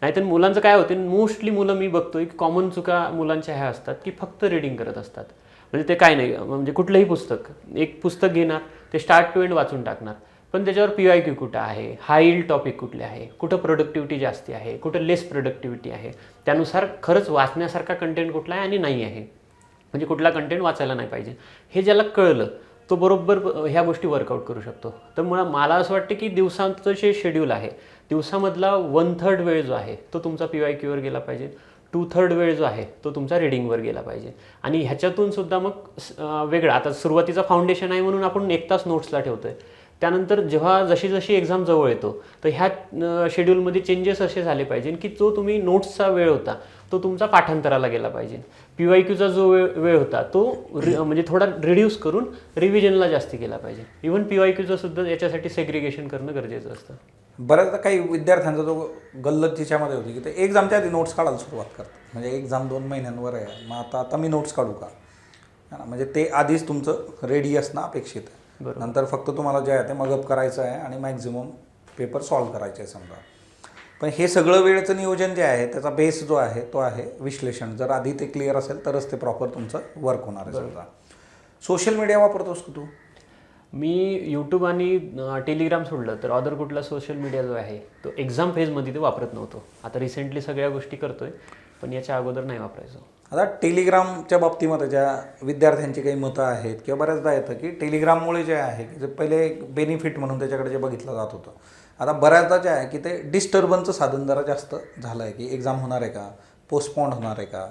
Speaker 2: नाहीतर मुलांचं काय होतं, मोस्टली मुलं मी बघतोय की कॉमन चुका मुलांच्या ह्या असतात की फक्त रीडिंग करत असतात. म्हणजे ते काय नाही, म्हणजे कुठलंही पुस्तक, एक पुस्तक घेणार, ते स्टार्ट टू एंड वाचून टाकणार, पण त्याच्यावर PYQ कुठं आहे, हाय यील्ड टॉपिक कुठले आहे, कुठं प्रोडक्टिव्हिटी जास्ती आहे, कुठं लेस प्रोडक्टिव्हिटी आहे, त्यानुसार खरंच वाचण्यासारखा कंटेंट कुठला आहे आणि नाही आहे, म्हणजे कुठला कंटेंट वाचायला नाही पाहिजे, हे ज्याला कळलं तो बरोबर ह्या गोष्टी वर्कआउट करू शकतो. तर मला असं वाटतं की दिवसांचं जे शेड्यूल आहे, दिवसामधला 1/3 वेळ जो आहे तो तुमचा PYQवर गेला पाहिजे, 2/3 वेळ जो आहे तो तुमचा रीडिंगवर गेला पाहिजे. आणि ह्याच्यातून सुद्धा मग वेगळं, आता सुरुवातीचा फाउंडेशन आहे म्हणून आपण 1 तास नोट्सला ठेवतोय, त्यानंतर जेव्हा जशी जशी एक्झाम जवळ येतो तर ह्या शेड्यूलमध्ये चेंजेस असे झाले पाहिजे की जो तुम्ही नोट्सचा वेळ होता तो तुमचा पाठांतराला गेला पाहिजे. PYQचा जो वेळ होता तो म्हणजे थोडा रिड्यूस करून रिव्हिजनला जास्ती गेला पाहिजे. इव्हन PYQचं सुद्धा याच्यासाठी सेग्रिगेशन करणं गरजेचं असतं.
Speaker 1: बऱ्याचदा काही विद्यार्थ्यांचा जो गल्लत तिच्यामध्ये होती की ते एक्झामच्या आधी नोट्स काढायला सुरुवात करतात. म्हणजे एक्झाम 2 महिन्यांवर आहे, मग आता मी नोट्स काढू का, म्हणजे ते आधीच तुमचं रेडी असणं अपेक्षित आहे. नंतर फक्त तुम्हाला जे आहे ते मगअप करायचं आहे आणि मॅक्झिमम पेपर सॉल्व्ह करायचे आहे समजा. पण हे सगळं वेळेचं नियोजन जे आहे त्याचा बेस जो आहे तो आहे विश्लेषण. जर आधी ते क्लिअर असेल तरच ते प्रॉपर तुमचं वर्क होणार आहे. समजा सोशल मीडिया वापरतोस का तू?
Speaker 2: मी यूट्यूब आणि टेलिग्राम सोडलं तर अदर कुठला सोशल मीडिया जो आहे तो एक्झाम फेजमध्ये ते वापरत नव्हतो. आता रिसेंटली सगळ्या गोष्टी करतोय, पण याच्या अगोदर नाही वापरायचो.
Speaker 1: आता टेलिग्रामच्या बाबतीमध्ये ज्या विद्यार्थ्यांची काही मतं आहेत किंवा बऱ्याचदा येतं की टेलिग्राममुळे जे आहे की जे पहिले एक बेनिफिट म्हणून त्याच्याकडे जे बघितलं जात होतं, आता बऱ्याचदा जे आहे की ते डिस्टर्बन्सचं साधन जरा जास्त झालं आहे. की एक्झाम होणार आहे का, पोस्टपोन्ड होणार आहे का,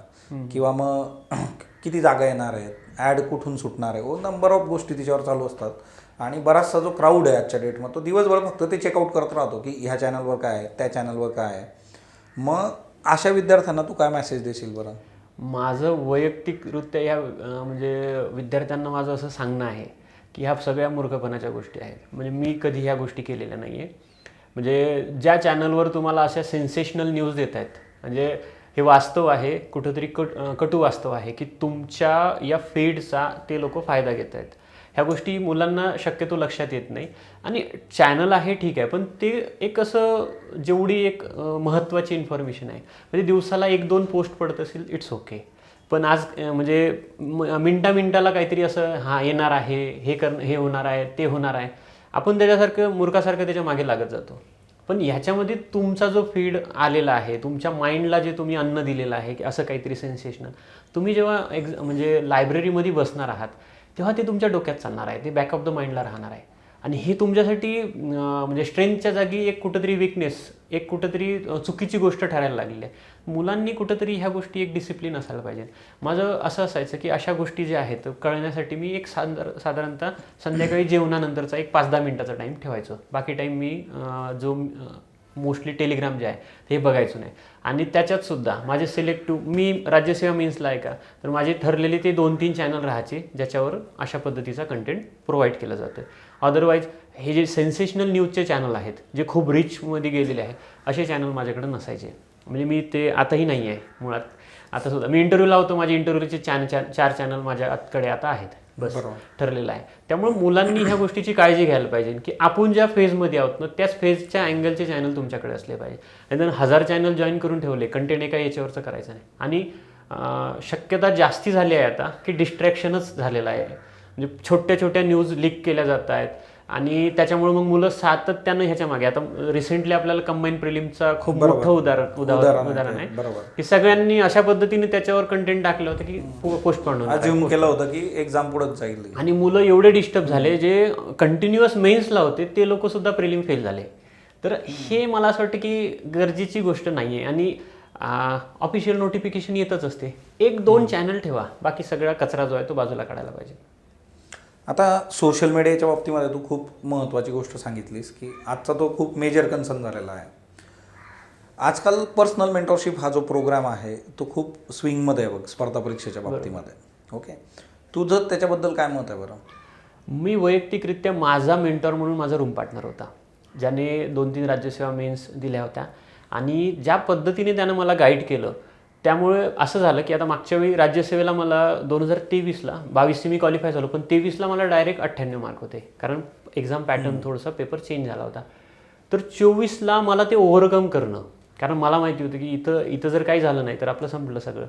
Speaker 1: किंवा मग किती जागा येणार आहेत, ॲड कुठून सुटणार आहे, नंबर ऑफ गोष्टी तिच्यावर चालू असतात. आणि बराचसा जो क्राऊड आहे आजच्या डेटमध्ये तो दिवसभर फक्त ते चेकआउट करत राहतो की ह्या चॅनलवर काय आहे, त्या चॅनलवर काय आहे. मग अशा विद्यार्थ्यांना तू काय मेसेज देशील बरं?
Speaker 2: माझं वैयक्तिकरित्या या म्हणजे विद्यार्थ्यांना माझं असं सांगणं आहे की ह्या सगळ्या मूर्खपणाच्या गोष्टी आहेत. म्हणजे मी कधी ह्या गोष्टी केलेल्या नाही आहे. म्हणजे ज्या चॅनलवर तुम्हाला अशा सेन्सेशनल न्यूज देत आहेत, म्हणजे हे वास्तव आहे, कुठंतरी कटू वास्तव आहे की तुमच्या या फीडचा ते लोक फायदा घेत आहेत. ह्या गोष्टी मुलांना शक्यतो लक्षात येत नाही. आणि चॅनल आहे ठीक आहे, पण ते एक असं जेवढी एक महत्त्वाची इन्फॉर्मेशन आहे, म्हणजे दिवसाला 1-2 पोस्ट पडत असेल इट्स ओके. पण आज म्हणजे मिनटाला काहीतरी असं येणार आहे, हे होणार आहे, ते होणार आहे, आपण त्याच्यासारखं मूर्खासारखं त्याच्या मागे लागत जातो. पण ह्याच्यामध्ये तुमचा जो फीड आलेला आहे, तुमच्या माइंडला जे तुम्ही अन्न दिलेलं आहे की असं काहीतरी सेन्सेशनल, तुम्ही जेव्हा म्हणजे लायब्ररीमध्ये बसणार आहात तेव्हा ते तुमच्या डोक्यात चालणार आहे, ते बॅक ऑफ द माइंडला राहणार आहे. आणि हे तुमच्यासाठी म्हणजे स्ट्रेंथच्या जागी एक कुठंतरी विकनेस, एक कुठंतरी चुकीची गोष्ट ठरायला लागलेली आहे. मुलांनी कुठंतरी ह्या गोष्टी एक डिसिप्लिन असायला पाहिजे. माझं असं असायचं की अशा गोष्टी ज्या आहेत कळण्यासाठी मी एक साधारणतः संध्याकाळी जेवणानंतरचा एक 5-10 मिनिटाचा टाईम ठेवायचो. बाकी टाईम मी जो मोस्टली टेलिग्राम जे आहे हे बघायचो नाही. आणि त्याच्यातसुद्धा माझे सिलेक्टिव्ह, मी राज्यसेवा मेन्सला आहे का, तर माझे ठरलेले ते 2-3 चॅनल राहायचे ज्याच्यावर अशा पद्धतीचा कंटेंट प्रोव्हाइड केलं जातं. अदरवाईज हे जे सेन्सेशनल न्यूजचे चॅनल आहेत जे खूप रिचमध्ये गेलेले आहेत असे चॅनल माझ्याकडे नसायचे. म्हणजे मी ते आताही नाही आहे मुळात. आता सुद्धा मी इंटरव्ह्यू लावतो, माझे इंटरव्ह्यूचे 4 चॅनल माझ्याकडे आता आहेत, बस ठरलेलं आहे. त्यामुळे मुलांनी ह्या गोष्टीची काळजी घ्यायला पाहिजे की आपण ज्या फेजमध्ये आहोत ना त्याच फेजच्या अँगलचे चॅनल तुमच्याकडे असले पाहिजे. आणि then 1000 चॅनल जॉईन करून ठेवले, कंटेंट एका याच्यावरचं करायचं नाही. आणि शक्यता जास्ती झाली आहे आता की डिस्ट्रॅक्शनच झालेलं आहे. म्हणजे छोट्या छोट्या न्यूज लीक केल्या जात आहेत आणि त्याच्यामुळे मग मुलं सातत्यानं ह्याच्या मागे. आता रिसेंटली आपल्याला कंबाईन प्रिलिमचा खूप मोठं उदाहरण आहे
Speaker 1: बरोबर.
Speaker 2: की सगळ्यांनी अशा पद्धतीने त्याच्यावर कंटेंट टाकलं होतं की पोस्टपोन
Speaker 1: अज्युम केलं होतं की एक्झाम पुढेच जाईल,
Speaker 2: आणि मुलं एवढे डिस्टर्ब झाले जे कंटिन्युअस मेन्सला होते ते लोक सुद्धा प्रिलिम फेल झाले. तर हे मला असं वाटतं की गरजेची गोष्ट नाही आहे. आणि ऑफिशियल नोटिफिकेशन येतच असते, 1-2 चॅनल ठेवा, बाकी सगळा कचरा जो आहे तो बाजूला काढायला पाहिजे.
Speaker 1: आता सोशल मीडियाच्या बाबतीमध्ये तू खूप महत्त्वाची गोष्ट सांगितलीस की आजचा तो खूप मेजर कन्सर्न झालेला आहे. आजकाल पर्सनल मेंटरशिप हा जो प्रोग्राम आहे तो खूप स्विंगमध्ये आहे बघ स्पर्धा परीक्षेच्या बाबतीमध्ये. ओके, तुझं त्याच्याबद्दल काय मत आहे बरं?
Speaker 2: मी वैयक्तिकरित्या माझा मेंटॉर म्हणून माझा रूम पार्टनर होता, ज्याने 2-3 राज्यसेवा मेन्स दिल्या होत्या आणि ज्या पद्धतीने त्यानं मला गाईड केलं त्यामुळे असं झालं की आता मागच्या वेळी राज्यसेवेला मला 2023ला 22ची मी क्वालिफाय झालो, पण 23ला मला डायरेक्ट 98 मार्क होते, कारण एक्झाम पॅटर्न थोडंसं पेपर चेंज झाला होता. तर 24ला मला ते ओव्हरकम करणं, कारण मला माहिती होतं की इथं जर काही झालं नाही तर आपलं संपलं सगळं,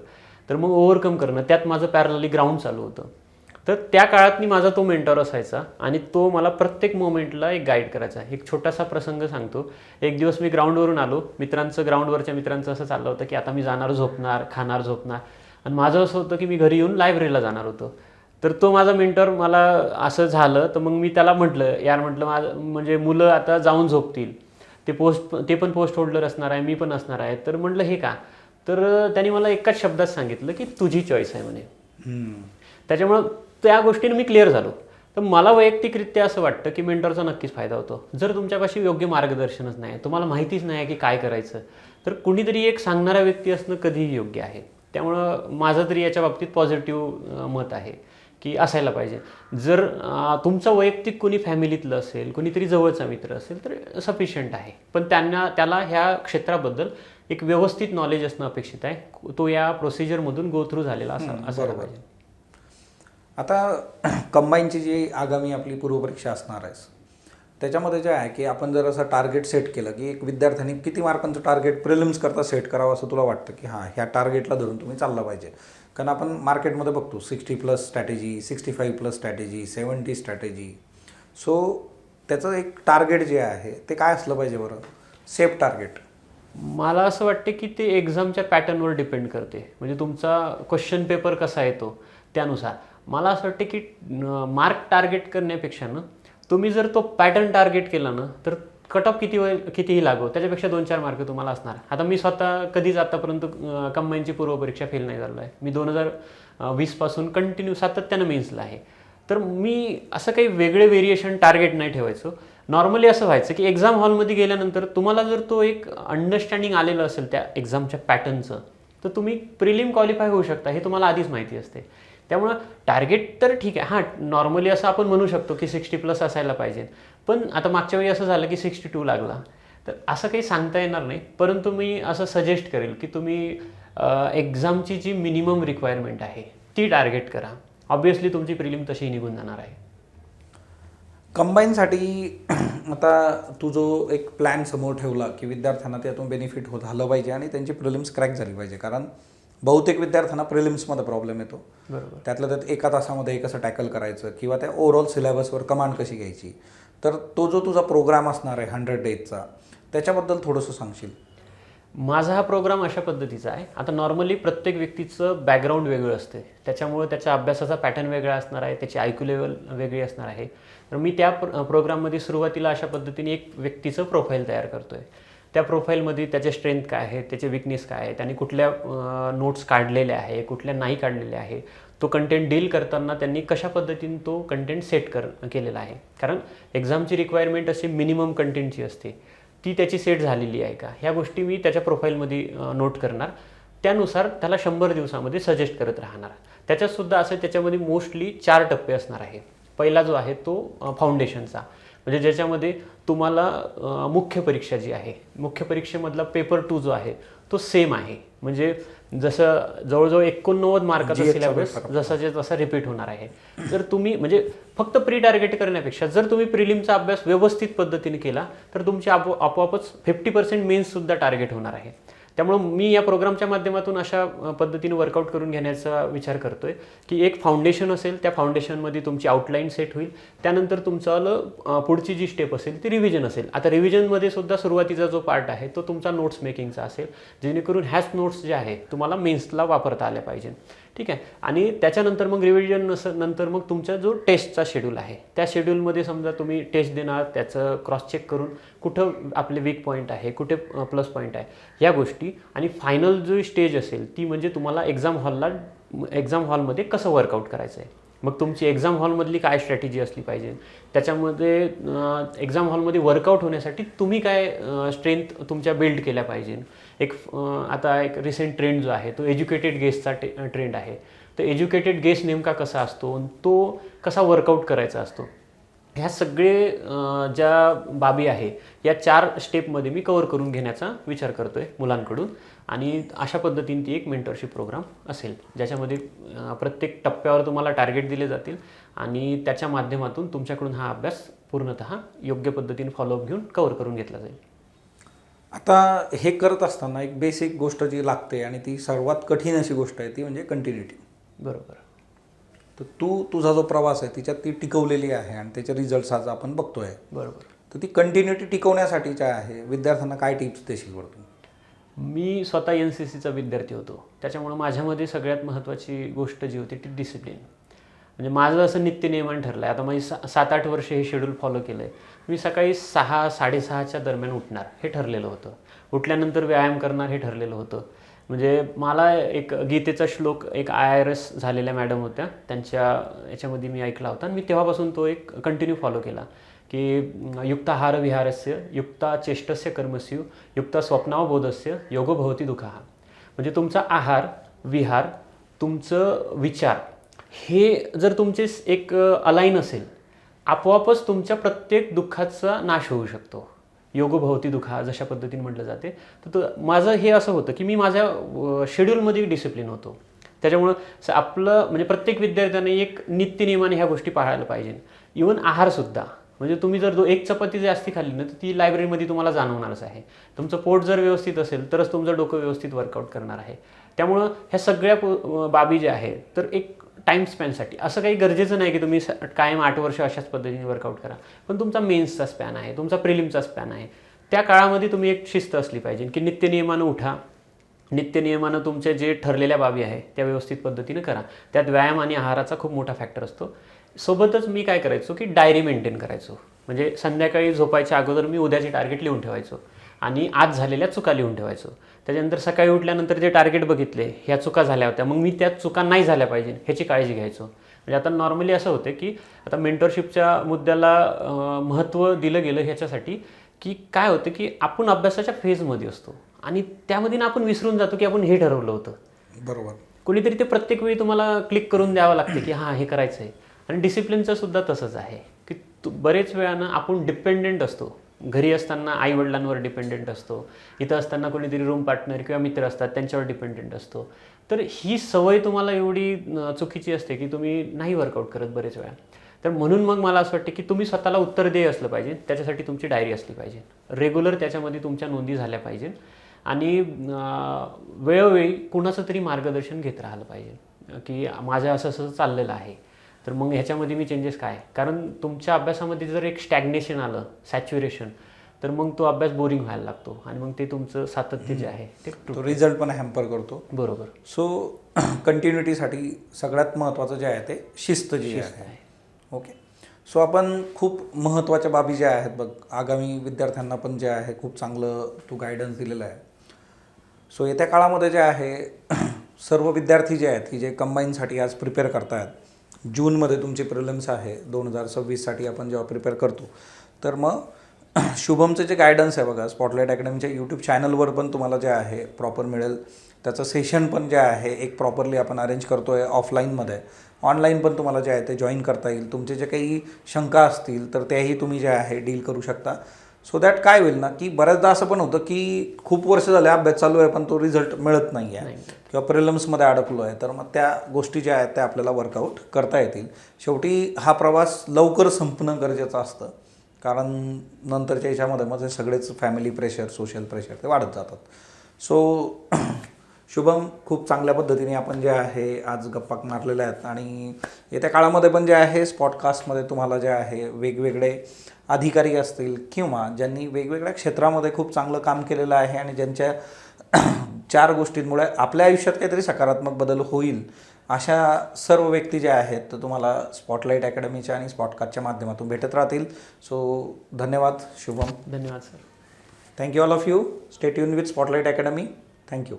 Speaker 2: तर मग ओव्हरकम करणं, त्यात माझं पॅरलली ग्राउंड चालू होतं. तर त्या काळात मी माझा तो मेंटॉर असायचा आणि तो मला प्रत्येक मोमेंटला एक गाईड करायचा. एक छोटासा प्रसंग सांगतो. एक दिवस मी ग्राउंडवरून आलो, ग्राउंडवरच्या मित्रांचं असं चाललं होतं की आता मी जाणार, झोपणार, खाणार, झोपणार, आणि माझं असं होतं की मी घरी येऊन लायब्ररीला जाणार होतो. तर तो माझा मेंटॉर, मला असं झालं तर मग मी त्याला म्हटलं, यार म्हटलं माझं म्हणजे मुलं आता जाऊन झोपतील, ते पण पोस्ट होल्डर असणार आहे, मी पण असणार आहे, तर म्हटलं हे का? तर त्यांनी मला एकाच शब्दात सांगितलं की तुझी चॉईस आहे म्हणे. त्याच्यामुळं त्या गोष्टीने मी क्लिअर झालो. तर मला वैयक्तिकरित्या असं वाटतं की मेंटॉरचा नक्कीच फायदा होतो. जर तुमच्यापाशी योग्य मार्गदर्शनच नाही, तुम्हाला माहितीच नाही की काय करायचं, तर कुणीतरी एक सांगणारा व्यक्ती असणं कधीही योग्य आहे. त्यामुळं माझं तरी याच्या बाबतीत पॉझिटिव्ह मत आहे की असायला पाहिजे. जर तुमचं वैयक्तिक कोणी फॅमिलीतलं असेल, कोणीतरी जवळचा मित्र असेल तर सफिशियंट आहे, पण त्याला ह्या क्षेत्राबद्दल एक व्यवस्थित नॉलेज असणं अपेक्षित आहे. तो या प्रोसिजरमधून गो थ्रू झालेला असायला पाहिजे.
Speaker 1: आता कंबाईनची जी आगामी आपली पूर्वपरीक्षा असणार आहे त्याच्यामध्ये जे आहे की आपण जर असं टार्गेट सेट केलं की एक विद्यार्थ्यांनी किती मार्कांचं टार्गेट प्रिलिम्स करता सेट करावं असं तुला वाटतं की हां ह्या टार्गेटला धरून तुम्ही चाललं पाहिजे? कारण आपण मार्केटमध्ये बघतो 60+ स्ट्रॅटेजी, 65+ स्ट्रॅटेजी, 70 स्ट्रॅटेजी. सो त्याचं एक टार्गेट जे आहे ते काय असलं पाहिजे बरं, सेफ टार्गेट?
Speaker 2: मला असं वाटते की ते एक्झामच्या पॅटर्नवर डिपेंड करते. म्हणजे तुमचा क्वेश्चन पेपर कसा येतो त्यानुसार. मला असं वाटतं की मार्क टार्गेट करण्यापेक्षा ना तुम्ही जर तो पॅटर्न टार्गेट केला ना तर कट ऑफ कितीही लागो त्याच्यापेक्षा 2-4 मार्क तुम्हाला असणार. आता मी स्वतः कधीच आतापर्यंत कंबाईनची पूर्वपरीक्षा फेल नाही झालो आहे. मी 2020पासून कंटिन्यू सातत्यानं मेन्सला आहे. तर मी असं काही वेगळे व्हेरिएशन टार्गेट नाही ठेवायचो. नॉर्मली असं व्हायचं की एक्झाम हॉलमध्ये गेल्यानंतर तुम्हाला जर तो एक अंडरस्टँडिंग आलेलं असेल त्या एक्झामच्या पॅटर्नचं, तर तुम्ही प्रिलिम क्वालिफाय होऊ शकता, हे तुम्हाला आधीच माहिती असते. त्यामुळं टार्गेट तर ठीक आहे, हां नॉर्मली असं आपण म्हणू शकतो की 60+ असायला पाहिजे, पण आता मागच्या वेळी असं झालं की 62 लागला, तर असं काही सांगता येणार नाही. परंतु मी असं सजेस्ट करेल की तुम्ही एक्झामची जी मिनिमम रिक्वायरमेंट आहे ती टार्गेट करा. ऑब्व्हियसली तुमची प्रिलिम तशी निघून जाणार आहे.
Speaker 1: कंबाईनसाठी आता तू जो एक प्लॅन समोर ठेवला की विद्यार्थ्यांना त्यातून बेनिफिट झालं पाहिजे आणि त्यांची प्रिलिम्स क्रॅक झाली पाहिजे, कारण बहुतेक विद्यार्थ्यांना प्रिलिम्समध्ये प्रॉब्लेम येतो.
Speaker 2: बरोबर.
Speaker 1: त्यातल्या त्यात एका तासामध्ये कसं टॅकल करायचं किंवा त्या ओव्हरऑल सिलेबसवर कमांड कशी घ्यायची, तर तो जो तुझा प्रोग्राम असणार आहे 100 डेजचा त्याच्याबद्दल थोडंसं सांगशील?
Speaker 2: माझा हा प्रोग्राम अशा पद्धतीचा आहे. आता नॉर्मली प्रत्येक व्यक्तीचं बॅकग्राऊंड वेगळं असते, त्याच्यामुळे त्याच्या अभ्यासाचा पॅटर्न वेगळा असणार आहे, त्याची IQ लेवल वेगळी असणार आहे. तर मी त्या प्रोग्राममध्ये सुरुवातीला अशा पद्धतीने एक व्यक्तीचं प्रोफाईल तयार करतो आहे. त्या प्रोफाईलमध्ये त्याचे स्ट्रेंथ काय आहे, त्याचे विकनेस काय आहे, त्यांनी कुठल्या नोट्स काढलेल्या आहे, कुठल्या नाही काढलेल्या आहे, तो कंटेंट डील करताना त्यांनी कशा पद्धतीने तो कंटेंट सेट केलेला आहे. कारण एक्झामची रिक्वायरमेंट अशी मिनिमम कंटेंटची असते, ती त्याची सेट झालेली आहे का, ह्या गोष्टी मी त्याच्या प्रोफाईलमध्ये नोट करणार. त्यानुसार त्याला 100 दिवसामध्ये सजेस्ट करत राहणार. त्याच्यातसुद्धा असं त्याच्यामध्ये मोस्टली 4 टप्पे असणार आहे. पहिला जो आहे तो फाउंडेशनचा, म्हणजे ज्याच्यामध्ये तुम्हाला मुख्य परीक्षा जी आहे, मुख्य परीक्षेमधला पेपर 2 जो आहे तो सेम आहे. म्हणजे जसं जवळजवळ 89 मार्काचा सिलेबस जसा रिपीट होणार आहे. जर तुम्ही म्हणजे फक्त प्री टार्गेट करण्यापेक्षा जर तुम्ही प्रिलिमचा अभ्यास व्यवस्थित पद्धतीने केला तर तुमची आपोआपच 50% मेन्ससुद्धा टार्गेट होणार आहे. त्यामुळं मी या प्रोग्रामच्या माध्यमातून अशा पद्धतीने वर्कआउट करून घेण्याचा विचार करतोय की एक फाउंडेशन असेल, त्या फाउंडेशनमध्ये तुमची आउटलाईन सेट होईल, त्यानंतर तुमचं पुढची जी स्टेप असेल ती रिव्हिजन असेल. आता रिव्हिजनमध्ये सुद्धा सुरुवातीचा जो पार्ट आहे तो तुमचा नोट्स मेकिंगचा असेल, जेणेकरून ह्याच नोट्स ज्या आहेत तुम्हाला मेन्सला वापरता आल्या पाहिजे. ठीक आहे. आणि त्याच्यानंतर मग रिव्हिजन नंतर मग तुमचा जो टेस्टचा शेड्यूल आहे, त्या शेड्यूलमध्ये समजा तुम्ही टेस्ट देणार, त्याचं क्रॉस चेक करून कुठं आपले वीक पॉईंट आहे, कुठे प्लस पॉईंट आहे, या गोष्टी. आणि फायनल जो स्टेज असेल ती म्हणजे तुम्हाला एक्झाम हॉलमध्ये कसं वर्कआउट करायचं आहे. मग तुमची एक्झाम हॉलमधली काय स्ट्रॅटेजी असली पाहिजे, त्याच्यामध्ये एक्झाम हॉलमध्ये वर्कआउट होण्यासाठी तुम्ही काय स्ट्रेंथ तुमच्या बिल्ड केल्या पाहिजे. आता एक रिसेंट ट्रेंड जो आहे तो एज्युकेटेड गेस्टचा ट्रेंड आहे. तर एज्युकेटेड गेस्ट नेमका कसा असतो, तो कसा वर्कआउट करायचा असतो, ह्या सगळे ज्या बाबी आहे या 4 स्टेपमध्ये मी कव्हर करून घेण्याचा विचार करतो आहे मुलांकडून. आणि अशा पद्धतीने ती एक मेंटरशिप प्रोग्राम असेल, ज्याच्यामध्ये प्रत्येक टप्प्यावर तुम्हाला टार्गेट दिले जातील आणि त्याच्या माध्यमातून तुमच्याकडून हा अभ्यास पूर्णतः योग्य पद्धतीने फॉलोअप घेऊन कव्हर करून घेतला जाईल.
Speaker 1: आता हे करत असताना एक बेसिक गोष्ट जी लागते आणि ती सर्वात कठीण अशी गोष्ट आहे ती म्हणजे कंटिन्युटी.
Speaker 2: बरोबर.
Speaker 1: तर तुझा जो प्रवास आहे तिच्यात ती टिकवलेली आहे आणि त्याचे रिझल्ट्स आज आपण बघतोय.
Speaker 2: बरोबर.
Speaker 1: तर ती कंटिन्युटी टिकवण्यासाठी काय आहे, विद्यार्थ्यांना काय टिप्स देशील बरं तू?
Speaker 2: मी स्वतः NCCचा विद्यार्थी होतो, त्याच्यामुळं माझ्यामध्ये सगळ्यात महत्त्वाची गोष्ट जी होती ती डिसिप्लिन. म्हणजे माझं असं नित्यनियमन ठरलं आहे. आता माझी 7-8 वर्ष हे शेड्यूल फॉलो केलं आहे. मी सकाळी 6-6:30च्या दरम्यान उठणार हे ठरलेलं होतं. उठल्यानंतर व्यायाम करणार हे ठरलेलं होतं. म्हणजे मला एक गीतेचा श्लोक एक IRS झालेल्या मॅडम होत्या, त्यांच्या याच्यामध्ये मी ऐकला होता आणि मी तेव्हापासून तो एक कंटिन्यू फॉलो केला की युक्ताहार विहारस्य युक्ता चेष्टस्य कर्मस्यु युक्ता स्वप्नावबोधस्य योगो भवती दुःखः. म्हणजे तुमचा आहार, विहार, तुमचं विचार हे जर तुमचे एक अलाईन असेल, आपोआपच तुमच्या प्रत्येक दुःखाचा नाश होऊ शकतो. योगो भवती दुःखः जशा पद्धतीने म्हटलं जाते. तर माझं हे असं होतं की मी माझ्या शेड्यूलमध्ये डिसिप्लिन होतो. त्याच्यामुळं आपलं म्हणजे प्रत्येक विद्यार्थ्याने एक नित्यनियमाने ह्या गोष्टी पाळायला पाहिजे. इव्हन आहारसुद्धा. म्हणजे तुम्ही जर 1 चपाती जास्ती खाल्ली ना तर ती लायब्ररीमध्ये तुम्हाला जाणवणारच आहे. तुमचं पोट जर व्यवस्थित असेल तरच तुमचं डोकं व्यवस्थित वर्कआउट करणार आहे. त्यामुळं ह्या सगळ्या बाबी ज्या आहेत तर एक टाईम स्पॅनसाठी असं काही गरजेचं नाही की तुम्ही कायम 8 वर्ष अशाच पद्धतीने वर्कआउट करा. पण तुमचा मेन्सचा स्पॅन आहे, तुमचा प्रिलिमचा स्पॅन आहे, त्या काळामध्ये तुम्ही एक शिस्त असली पाहिजे की नित्यनियमानं उठा, नित्यनियमानं तुमचे जे ठरलेल्या बाबी आहे त्या व्यवस्थित पद्धतीनं करा. त्यात व्यायाम आणि आहाराचा खूप मोठा फॅक्टर असतो. सोबतच मी काय करायचो की डायरी मेंटेन करायचो. म्हणजे संध्याकाळी झोपायच्या अगोदर मी उद्याचे टार्गेट लिहून ठेवायचो आणि आज झालेल्या चुका लिहून ठेवायचो. त्याच्यानंतर सकाळी उठल्यानंतर जे टार्गेट बघितले ह्या चुका झाल्या होत्या, मग मी त्या चुका नाही झाल्या पाहिजे ह्याची काळजी घ्यायचो. म्हणजे आता नॉर्मली असं होतं की आता मेंटरशिपच्या मुद्द्याला महत्त्व दिलं गेलं ह्याच्यासाठी की काय होतं की आपण अभ्यासाच्या फेजमध्ये असतो आणि त्यामध्ये ना आपण विसरून जातो की आपण हे ठरवलं होतं.
Speaker 1: बरोबर.
Speaker 2: कोणीतरी ते प्रत्येक वेळी तुम्हाला क्लिक करून द्यावं लागते की हां हे करायचं आहे. आणि डिसिप्लिनचं सुद्धा तसंच आहे की बरेच वेळानं आपण डिपेंडेंट असतो. घरी असताना आईवडिलांवर डिपेंडेंट असतो, इथं असताना कोणीतरी रूम पार्टनर किंवा मित्र असतात त्यांच्यावर डिपेंडेंट असतो. तर ही सवय तुम्हाला एवढी चुकीची असते की तुम्ही नाही वर्कआउट करत बरेच वेळा. तर म्हणून मग मला असं वाटतं की तुम्ही स्वतःला उत्तरदेय असलं पाहिजे. त्याच्यासाठी तुमची डायरी असली पाहिजे, रेग्युलर त्याच्यामध्ये तुमच्या नोंदी झाल्या पाहिजे आणि वेळोवेळी कुणाचं तरी मार्गदर्शन घेत राहिलं पाहिजे की माझं असं असं चाललेलं आहे, तर मग ह्याच्यामध्ये मी चेंजेस काय. कारण तुमच्या अभ्यासामध्ये जर एक स्टॅग्नेशन आलं, सॅच्युरेशन, तर मग तो अभ्यास बोरिंग व्हायला लागतो आणि मग ते तुमचं सातत्य जे आहे ते
Speaker 1: तो रिझल्ट पण हॅम्पर करतो.
Speaker 2: बरोबर.
Speaker 1: सो कंटिन्युटीसाठी सगळ्यात महत्त्वाचं जे आहे ते शिस्त जी आहे. ओके. सो आपण खूप महत्त्वाच्या बाबी ज्या आहेत बघ, आगामी विद्यार्थ्यांना पण जे आहे खूप चांगलं तू गायडन्स दिलेलं आहे. सो येत्या काळामध्ये जे आहे सर्व विद्यार्थी जे आहेत की जे कंबाईनसाठी आज प्रिपेअर करतायत, जूनमध्ये तुमचे प्रिलिम्स आहे 2026साठी आपण जेव्हा प्रिपेअर करतो, तर मग शुभमचं जे गायडन्स आहे बघा स्पॉटलाईट अकॅडमीच्या यूट्यूब चॅनलवर पण तुम्हाला जे आहे प्रॉपर मिळेल. त्याचं सेशन पण जे आहे एक प्रॉपरली आपण अरेंज करतो आहे ऑफलाईनमध्ये. ऑनलाईन पण तुम्हाला जे आहे ते जॉईन करता येईल. तुमचे जे काही शंका असतील तर त्याही तुम्ही जे आहे डील करू शकता. सो दॅट काय होईल ना की बऱ्याचदा असं पण होतं की खूप वर्ष झाले अभ्यास चालू आहे पण तो रिझल्ट मिळत नाही आहे किंवा प्रिलिम्समध्ये अडकलो आहे, तर मग त्या गोष्टी ज्या आहेत त्या आपल्याला वर्कआउट करता येतील. शेवटी हा प्रवास लवकर संपणं गरजेचं असतं, कारण नंतरच्या याच्यामध्ये मग सगळेच फॅमिली प्रेशर, सोशल प्रेशर ते वाढत जातात. सो शुभम, खूप चांगल्या पद्धतीने आपण जे आहे आज गप्पा मारलेल्या आहेत आणि येत्या काळामध्ये पण जे आहे स्पॉटकास्टमध्ये तुम्हाला जे आहे वेगवेगळे अधिकारी असतील किंवा ज्यांनी वेगवेगळ्या क्षेत्रामध्ये खूप चांगलं काम केलेलं आहे आणि ज्यांच्या 4 गोष्टींमुळे आपल्या आयुष्यात काहीतरी सकारात्मक बदल होईल अशा सर्व व्यक्ती ज्या आहेत तर तुम्हाला स्पॉटलाईट अकॅडमीच्या आणि स्पॉटकास्टच्या माध्यमातून भेटत राहतील. सो धन्यवाद शुभम.
Speaker 2: धन्यवाद sir.
Speaker 1: Thank you all of you. Stay tune with spotlight academy. Thank you.